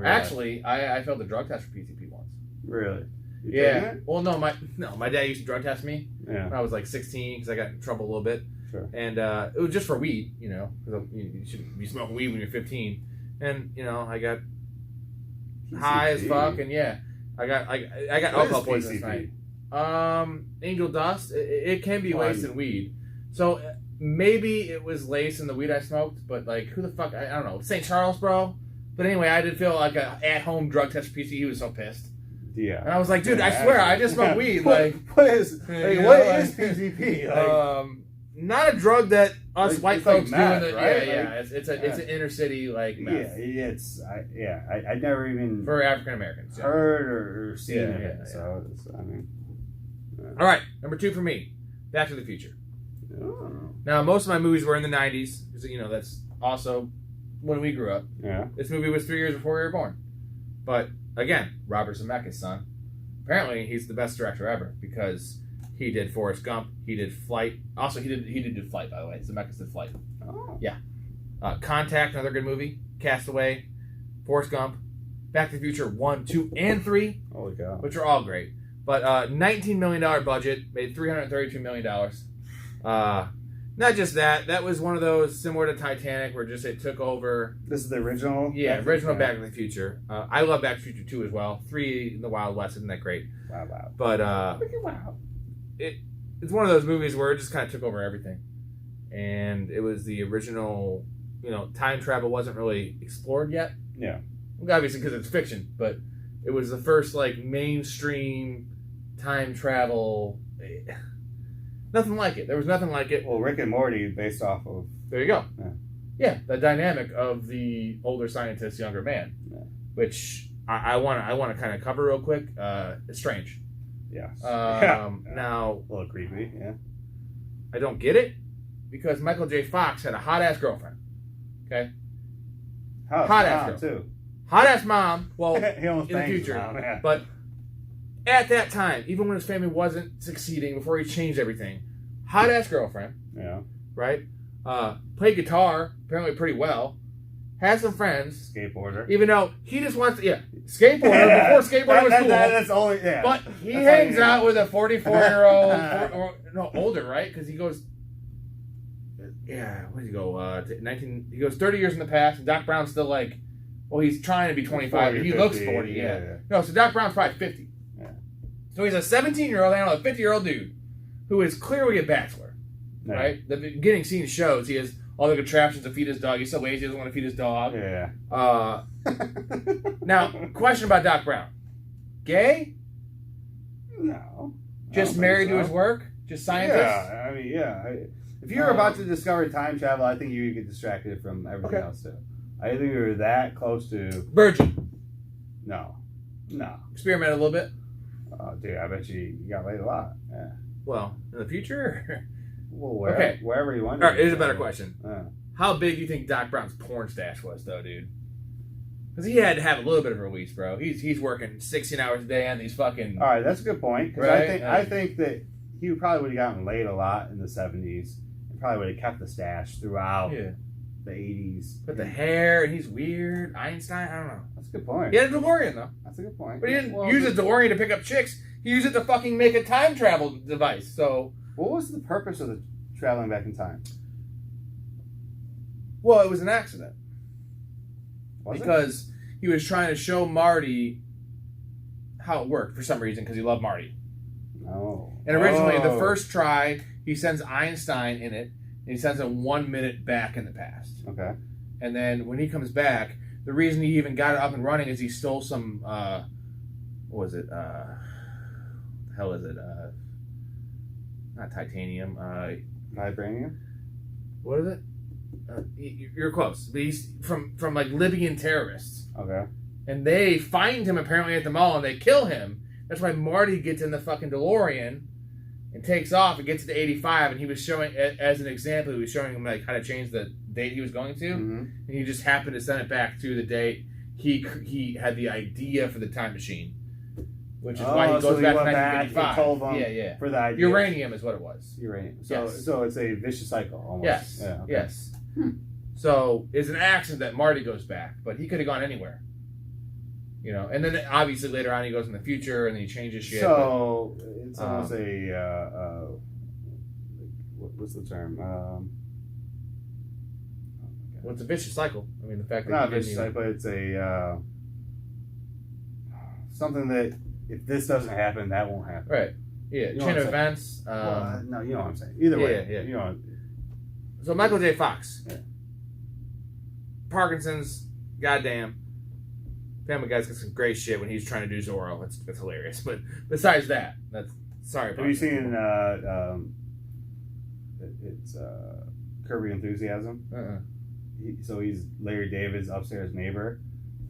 Actually, I failed the drug test for PCP once. Really? You Yeah. taking it? Well, my dad used to drug test me Yeah. when I was like 16 because I got in trouble a little bit. Sure. And it was just for weed, you know. 'Cause you should be smoking weed when you're 15. And you know, I got high as fuck, and I got alcohol poisoning last night. Angel dust. It can be laced in weed, so maybe it was laced in the weed I smoked. But like, who the fuck? I don't know. St. Charles, bro. But anyway, I did feel like a at-home drug test for PC. He was so pissed. Yeah. And I was like, dude, I swear, I just smoked weed. Like, what is PCP? Like, not a drug that us Like, white it's like folks meth, do. right? It's an inner city like meth. I never even For African Americans. Yeah. heard or seen of it. Yeah. So I mean, All right, number 2 for me, Back to the Future. oh, Now, most of my movies were in the 90s, because, you know, that's also when we grew up. yeah. This movie was 3 years before we were born. But, again, Robert Zemeckis' son. Apparently, he's the best director ever, because he did Forrest Gump, he did Flight. Also, he did Flight, by the way. Zemeckis did Flight. Oh. Yeah. Contact, another good movie. Castaway, Forrest Gump, Back to the Future 1, 2, and 3, Holy cow. which are all great. But $19 million budget, made $332 million. Not just that, that was one of those similar to Titanic where just it took over. This is the original? Yeah, original Back to the Future. I love Back to the Future 2 as well. 3 in the Wild West, isn't that great? Wow. But Wow. it's one of those movies where it just kind of took over everything. And it was the original, you know, time travel wasn't really explored yet. Yeah. Well, obviously because it's fiction, but it was the first like mainstream time travel. Nothing like it. There was nothing like it. Well, Rick and Morty based off of. There you go. Yeah. Yeah, the dynamic of the older scientist, younger man, which I want to kind of cover real quick. It's strange. Yeah. Now, A little creepy, yeah. I don't get it because Michael J. Fox had a hot ass girlfriend. Okay, hot ass girl too. Hot ass mom. Well, He almost in the bangs his future, mom, yeah. but at that time, even when his family wasn't succeeding, before he changed everything, hot ass girlfriend. Yeah. Right. Played guitar apparently pretty well. Has some friends. Skateboarder. Even though he just wants to, skateboarder, before skateboarding was cool. That's only, But he hangs out with a 44-year-old, no, older, right? Because he goes, what does he go, 19, he goes 30 years in the past, and Doc Brown's still like, well, he's trying to be 25, but he 50, looks 40, yeah. No, so Doc Brown's probably 50. Yeah. So he's a 17-year-old, I don't know, a 50-year-old dude, who is clearly a bachelor, right? The beginning scene shows he has all the contraptions to feed his dog. He's so lazy, he doesn't want to feed his dog. Yeah. Now, question about Doc Brown. Gay? No. Just married to his work? Just scientist? Yeah, I mean, yeah. If you're about to discover time travel, I think you would get distracted from everything else, too. I think you're that close to... Virgin? No. Experiment a little bit? Oh, dude, I bet you got laid a lot. Yeah. Well, in the future? Well, wherever you want. All right, here's a better question. Yeah. How big do you think Doc Brown's porn stash was, though, dude? Because he had to have a little bit of a release, bro. He's working 16 hours a day on these fucking... All right, that's a good point. Because right? I think that he probably would have gotten laid a lot in the 70s. probably would have kept the stash throughout Yeah. the 80s. But the hair, and he's weird. Einstein, I don't know. That's a good point. He had a DeLorean, though. That's a good point. But he didn't use a DeLorean to pick up chicks. He used it to fucking make a time travel device. So, what was the purpose of the traveling back in time? well, it was an accident. Was Because he was trying to show Marty how it worked for some reason, because he loved Marty. No. And originally, the first try, he sends Einstein in it, and he sends him 1 minute back in the past. Okay. And then when he comes back, the reason he even got it up and running is he stole some, what was it? The hell is it? Not titanium. Vibranium? What is it? You're close. But he's from like Libyan terrorists. Okay. And they find him apparently at the mall and they kill him. That's why Marty gets in the fucking DeLorean and takes off and gets to 85. And he was showing, as an example, he was showing him like how to change the date he was going to. Mm-hmm. And he just happened to send it back to the date he had the idea for the time machine. Which is why he goes back to 1955. Yeah. For the idea. Uranium is what it was. Uranium. So, Yes. so it's a vicious cycle almost. Yes. Yeah, okay. Yes. So it's an accident that Marty goes back, but he could have gone anywhere. You know, and then obviously later on he goes in the future and then he changes shit. So it's almost a what's the term? Well, it's a vicious cycle. I mean, the fact that Not he didn't vicious even... cycle, but it's a something that if this doesn't happen, that won't happen. Right. Yeah. You know Chain what of I'm events. Well, no, you know what I'm saying. Either way, Yeah. you know. So Michael J. Fox. Yeah. Parkinson's. Goddamn. Family Guy's got some great shit when he's trying to do Zorro. That's hilarious. But besides that, that's sorry. Have you seen it's Kirby Enthusiasm? So he's Larry David's upstairs neighbor,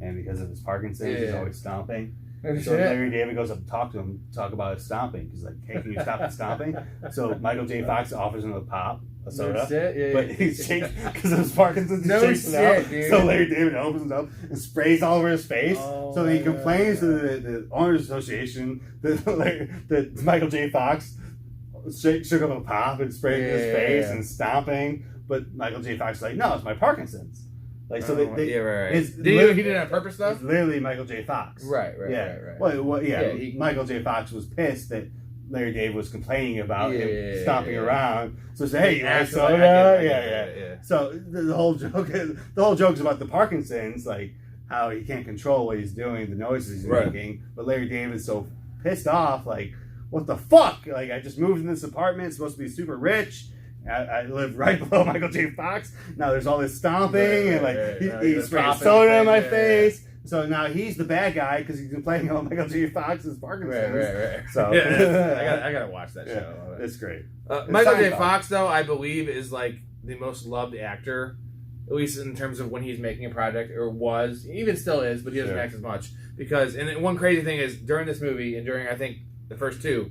and because of his Parkinson's, he's always stomping. So Larry David goes up to talk to him, talk about his stomping. He's like, "Hey, can you stop the stomping?" So Michael J. Fox offers him a soda, but he's shaking because of his Parkinson's. No shakes shit, it out. dude. So Larry David opens up and sprays all over his face. So then he complains to the owners association that Michael J. Fox shook up a pop and sprayed in his face and stomping. But Michael J. Fox is like, "No, it's my Parkinson's." Like, so right. He did it on purpose though. It's literally Michael J. Fox. Right. Well, Michael J. Fox was pissed that Larry David was complaining about him stomping around. So say, "Hey, you want soda?" Yeah. So the whole joke is about the Parkinson's, like how he can't control what he's doing, the noises he's making. But Larry David's so pissed off, like, what the fuck? Like, I just moved in this apartment, it's supposed to be super rich. I live right below Michael J. Fox. Now there's all this stomping and like he sprayed soda in my face. So now he's the bad guy because he's complaining about Michael J. Fox's Parkinson's. Right. So I gotta watch that show. It's great. Michael J. Fox, though, I believe is like the most loved actor, at least in terms of when he's making a project, or was, even still is, but he doesn't act as much. Because, and one crazy thing is, during this movie, and during, I think, the first two,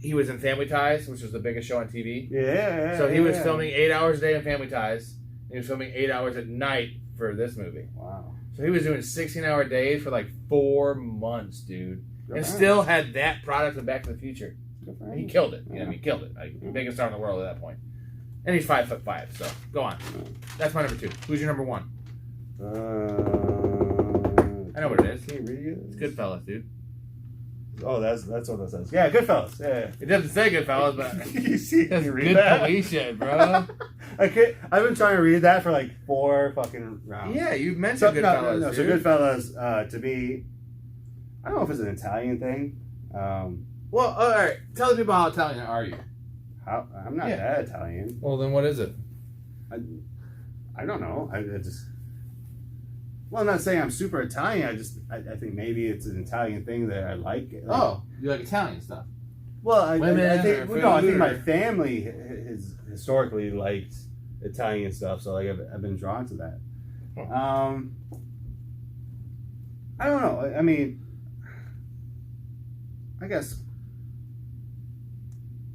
he was in Family Ties, which was the biggest show on TV. Yeah. So he was filming 8 hours a day in Family Ties, and he was filming 8 hours at night for this movie. Wow. So he was doing 16-hour days for like 4 months, dude. And still had that product of Back to the Future. He killed it. He killed it. Like, biggest star in the world at that point. And he's 5'5", so go on. That's my number 2. Who's your number 1? I know what it is. Can you read it? It's Goodfellas, dude. Oh, that's what that says. Yeah, Goodfellas. Yeah. It doesn't say Goodfellas, but you see, that's you read good that? police shit, bro. I've been trying to read that for like 4 fucking rounds. Yeah, you mentioned Goodfellas. No, so Goodfellas, to me, I don't know if it's an Italian thing. Well, all right. Tell the people how Italian are you? I'm not that Italian. Well, then what is it? I don't know. I just. Well, I'm not saying I'm super Italian. I think maybe it's an Italian thing that I like. Oh, you like Italian stuff? Well, I think my or... family has historically liked Italian stuff, so like I've been drawn to that. I don't know. I mean, I guess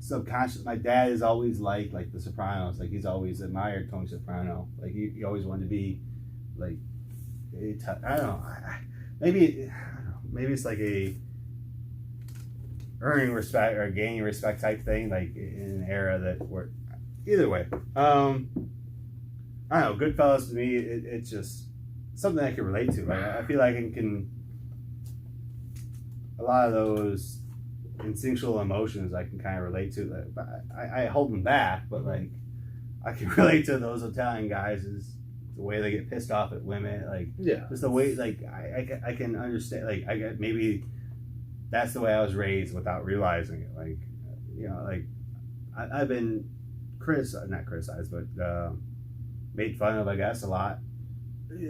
subconscious. My dad has always liked like The Sopranos. Like he's always admired Tony Soprano. Like he always wanted to be like. I don't know. Maybe it's like a earning respect or gaining respect type thing. Like in an era that where either way, I don't know. Goodfellas to me, it's just something I can relate to. Right? I feel like I can a lot of those instinctual emotions I can kind of relate to. Like, I hold them back, but like I can relate to those Italian guys is the way they get pissed off at women. Like just the way like I can understand. Like I get maybe that's the way I was raised without realizing it. Like like I've been not criticized, but made fun of, I guess, a lot,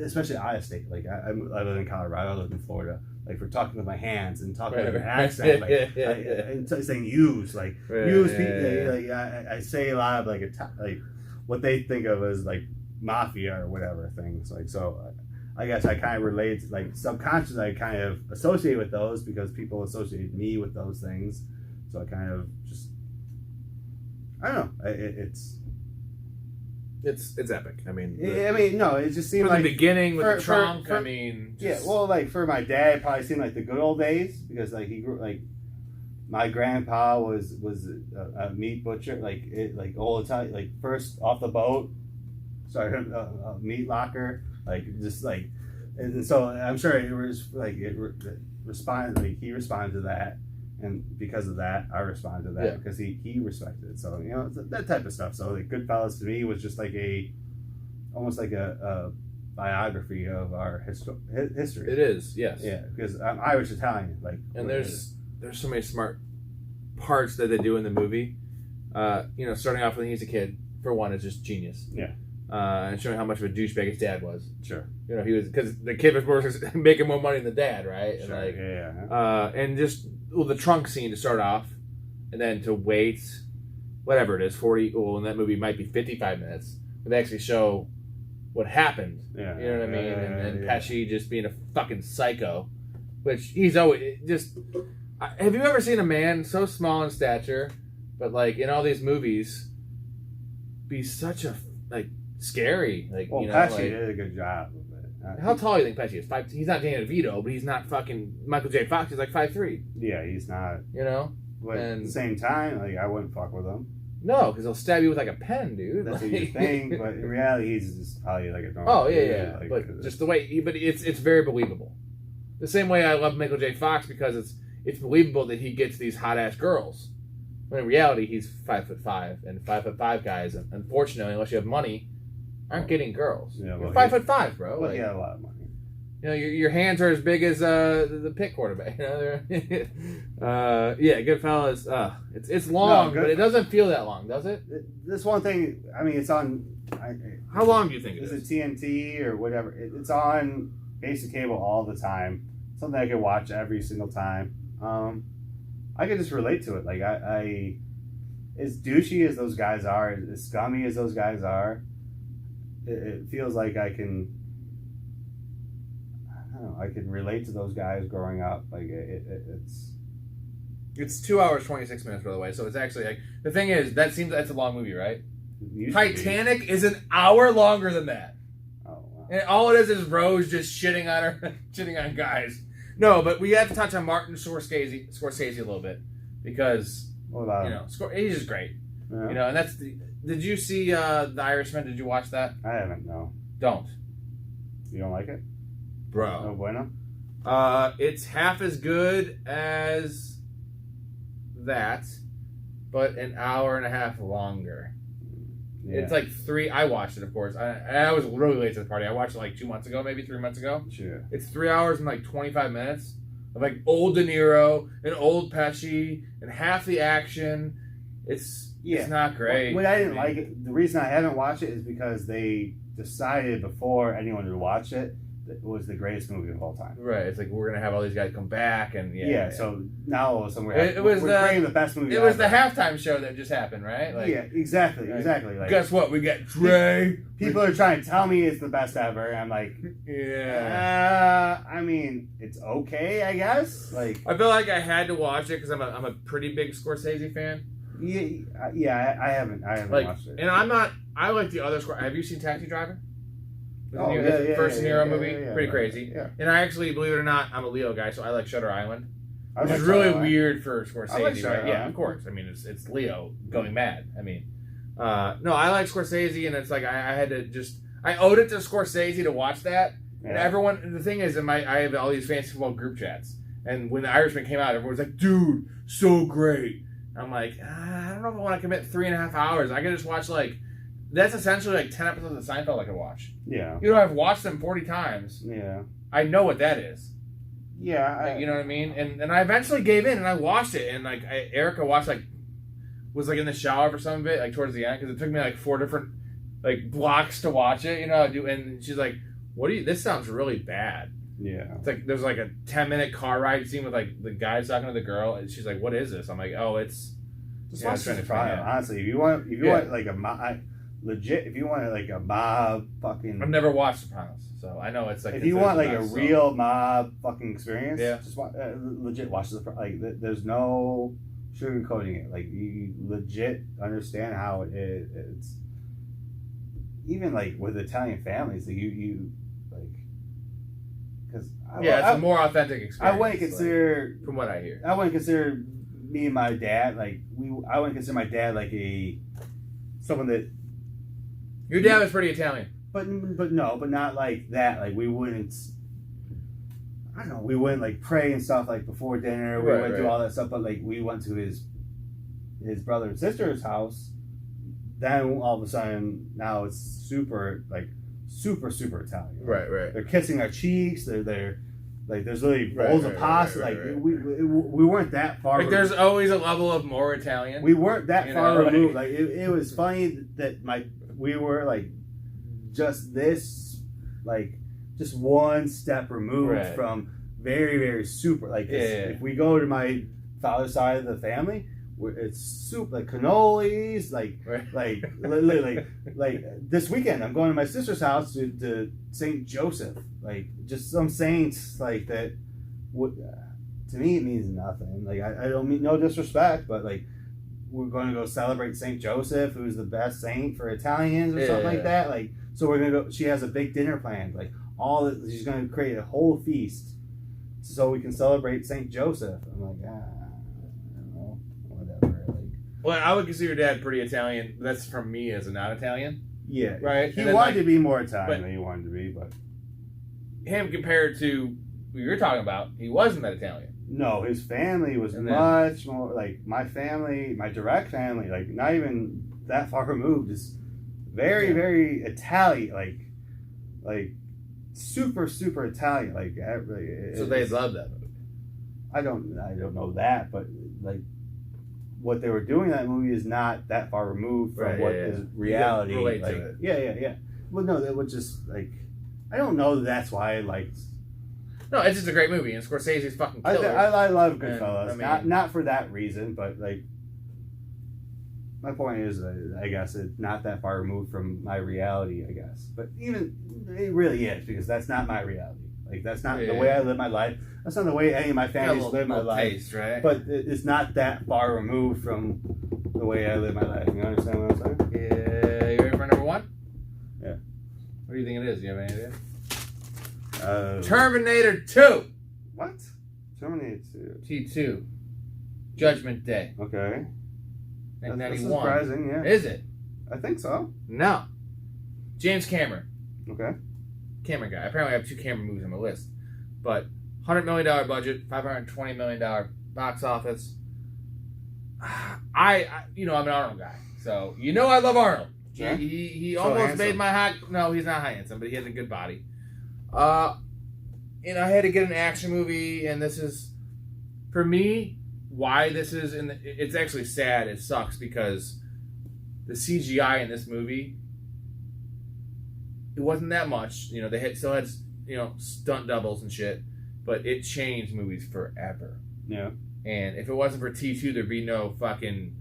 especially out of state. Like I live in Colorado, I live in Florida. Like for talking with my hands and talking with an accent, like and saying use, like use people. Like I say a lot of like what they think of as like mafia or whatever things. Like so, I guess I kind of relate. Like subconsciously, I kind of associate with those because people associate me with those things. So I kind of just I don't know. It's epic. I mean, no, it just seemed like the beginning with the trunk. I mean, well, like for my dad, it probably seemed like the good old days because like he grew like my grandpa was a meat butcher, like old Italian, like first off the boat, started a meat locker, like just like, and so I'm sure it was like he responded to that. And because of that, I responded to that because he respected it. So that type of stuff. So like Goodfellas to me was just like almost like a biography of our history. It is, yes. Yeah, because I'm Irish Italian. Like, and there's so many smart parts that they do in the movie. Starting off when he's a kid, for one, is just genius. Yeah. And showing how much of a douchebag his dad was. Sure. He was because the kid was making more money than the dad, right? Sure. And and just the trunk scene to start off, and then to wait, whatever it is, 40. Well, in that movie, it might be 55 minutes. But they actually show what happened. Yeah. You know what I mean? And Pesci just being a fucking psycho, which he's always just. Have you ever seen a man so small in stature, but like in all these movies, be such a scary? Like, Pesci did a good job of it. How tall do you think Pesci is? He's not Danny DeVito, but he's not fucking Michael J. Fox. He's like 5'3". Yeah, he's not. But at the same time, like I wouldn't fuck with him. No, because he'll stab you with like a pen, dude. That's what you think, but in reality, he's just probably like a normal. Oh yeah. But just the way, but it's very believable. The same way I love Michael J. Fox because it's believable that he gets these hot ass girls. When in reality, he's 5'5", and 5'5" guys, unfortunately, unless you have money, aren't getting girls. Yeah, you're 5'5", bro. But he had a lot of money. Your hands are as big as the pit quarterback. Goodfellas. It's long, but it doesn't feel that long, does it? This one thing, I mean, it's on. How long do you think it is? Is it TNT or whatever? It's on basic cable all the time. Something I can watch every single time. I can just relate to it. Like I as douchey as those guys are, as scummy as those guys are, it feels like I can relate to those guys growing up. Like it's 2 hours 26 minutes, by the way. So it's actually like the thing is that's a long movie, right? Titanic is an hour longer than that. Oh wow! And all it is Rose just shitting on guys. No, but we have to touch on Martin Scorsese a little bit because he's just great. Yeah. And that's Did you see The Irishman? Did you watch that? I haven't. No. Don't. You don't like it, bro? No bueno. It's half as good as that, but an hour and a half longer. Yeah. It's like 3. I watched it, of course. I was really late to the party. I watched it like 2 months ago, maybe 3 months ago. Sure. It's 3 hours and like 25 minutes of like old De Niro and old Pesci and half the action. It's not great. What I didn't like it, the reason I haven't watched it is because they decided before anyone would watch it that it was the greatest movie of all time. Right. It's like we're gonna have all these guys come back and so now all of a sudden we're creating the best movie. It was the halftime show that just happened, right? Like, exactly. Like, guess what? We got Dre. People are trying to tell me it's the best ever. And I'm like, I mean, it's okay, I guess. Like, I feel like I had to watch it because I'm a pretty big Scorsese fan. Yeah, I haven't watched it. And I like the other Scorsese. Have you seen Taxi Driver? First De Niro movie, pretty crazy. Yeah. And I actually, believe it or not, I'm a Leo guy, so I like Shutter Island, which is really weird for Scorsese, right? Yeah, of course. I mean, it's Leo going mad. I mean, No, I like Scorsese, and it's like I had to just I owed it to Scorsese to watch that. Yeah. And everyone, the thing is, I have all these fantasy football group chats, and when The Irishman came out, everyone was like, "Dude, so great." I'm like, I don't know if I want to commit 3.5 hours. I can just watch that's essentially like 10 episodes of Seinfeld I could watch. Yeah. You know, I've watched them 40 times. Yeah. I know what that is. Yeah. You know what I mean? And I eventually gave in and I watched it. And Erica watched was in the shower for some of it, towards the end, because it took me 4 different blocks to watch it. You know, and she's like, this sounds really bad. Yeah. It's there's a 10-minute car ride scene with the guys talking to the girl, and she's like, "What is this?" I'm like, "Oh, it's just watch Sopranos." Honestly, if you want a mob, legit, if you want a mob fucking. I've never watched Sopranos, so I know it's if you want a real mob fucking experience, yeah, just legit watch the there's no sugarcoating it. You legit understand how it's even with Italian families. You because it's a more authentic experience. I wouldn't consider, from what I hear, I wouldn't consider me and my dad I wouldn't consider my dad someone that. Your dad was pretty Italian, but not like that. We wouldn't. I don't know. We wouldn't pray and stuff before dinner. We wouldn't do all that stuff. But we went to his brother and sister's house. Then all of a sudden, now it's super super Italian. Right. They're kissing our cheeks. They're there's literally bowls of pasta. We weren't that far. There's always a level of more Italian. We weren't that far removed. It was funny that we were just this just one step removed from very very super if we go to my father's side of the family. It's soup cannolis, this weekend I'm going to my sister's house to St. Joseph, just some saints that. To me, it means nothing. I don't mean no disrespect, but we're going to go celebrate St. Joseph, who's the best saint for Italians or something like that. So we're gonna go. She has a big dinner planned. She's going to create a whole feast so we can celebrate St. Joseph. I'm like, Well, I would consider your dad pretty Italian. That's from me as a non-Italian. Yeah. Right? He wanted to be more Italian than he wanted to be, but... Him compared to who you're talking about, he wasn't that Italian. No, his family was much more... my family, my direct family, not even that far removed, is very, very Italian. Super, super Italian. So they love that movie. I don't know that, but, what they were doing in that movie is not that far removed from what is reality. Relate to it. Yeah. Well, no, that was just I don't know that's why I liked. No, it's just a great movie, and Scorsese's fucking killer. I love Goodfellas, not for that reason, but my point is, I guess it's not that far removed from my reality. I guess, but even it really is because that's not my reality. That's not the way I live my life. That's not the way any of my families live my life. Taste, right? But it's not that far removed from the way I live my life. You understand what I'm saying? Yeah. You ready for number 1? Yeah. What do you think it is? Do you have any idea? Terminator 2. What? Terminator 2. T2. Judgment Day. Okay. That's surprising, yeah. Is it? I think so. No. James Cameron. Okay. Camera guy. Apparently I have 2 Cameron movies on my list. But $100 million budget, $520 million box office. I'm an Arnold guy. So, I love Arnold. Yeah. He almost handsome. Made my hot... No, he's not high handsome, but he has a good body. I had to get an action movie, and this is... For me, why this is... it's actually sad. It sucks because the CGI in this movie... It wasn't that much. They still had, stunt doubles and shit. But it changed movies forever. Yeah. And if it wasn't for T2, there'd be no fucking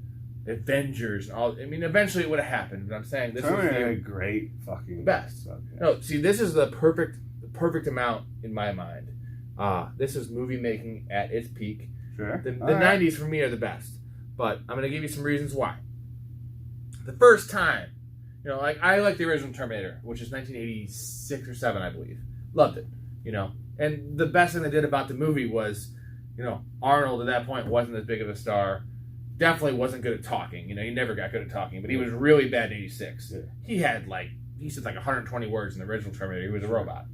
Avengers and all. I mean, eventually it would have happened. But I'm saying this was a great fucking best. Stuff, yeah. No, see, this is the perfect amount in my mind. This is movie making at its peak. Sure. The 90s for me are the best. But I'm going to give you some reasons why. The first time, I like the original Terminator, which is 1986 or 7, I believe. Loved it, And the best thing they did about the movie was, Arnold at that point wasn't as big of a star. definitely wasn't good at talking. You know, he never got good at talking, but he was really bad in 86. Yeah. He had he said 120 words in the original Terminator. He was a robot.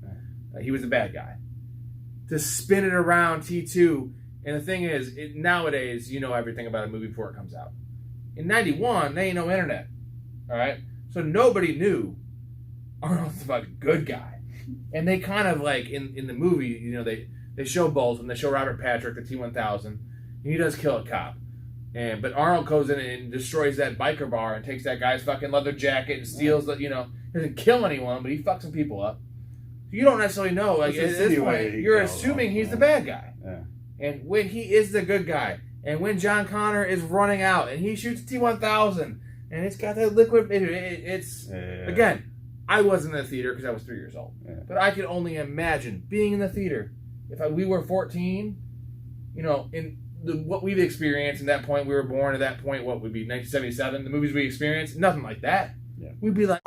He was the bad guy. To spin it around T2, and the thing is, nowadays, you know everything about a movie before it comes out. In 91, there ain't no internet. All right? So nobody knew Arnold's the fucking good guy. And they kind of in the movie, you know, they show both, and they show Robert Patrick, the T-1000, and he does kill a cop. But Arnold goes in and destroys that biker bar and takes that guy's fucking leather jacket and steals the, you know, doesn't kill anyone, but he fucks some people up. You don't necessarily know. At this point, you're assuming he's the bad guy. Yeah. And when he is the good guy, and when John Connor is running out and he shoots T-1000 and it's got that liquid, again, I wasn't in the theater because I was 3 years old. Yeah. But I could only imagine being in the theater. If we were 14, you know, in what we've experienced at that point, we were born at that point, what would be 1977, the movies we experienced, nothing like that. Yeah. We'd be like...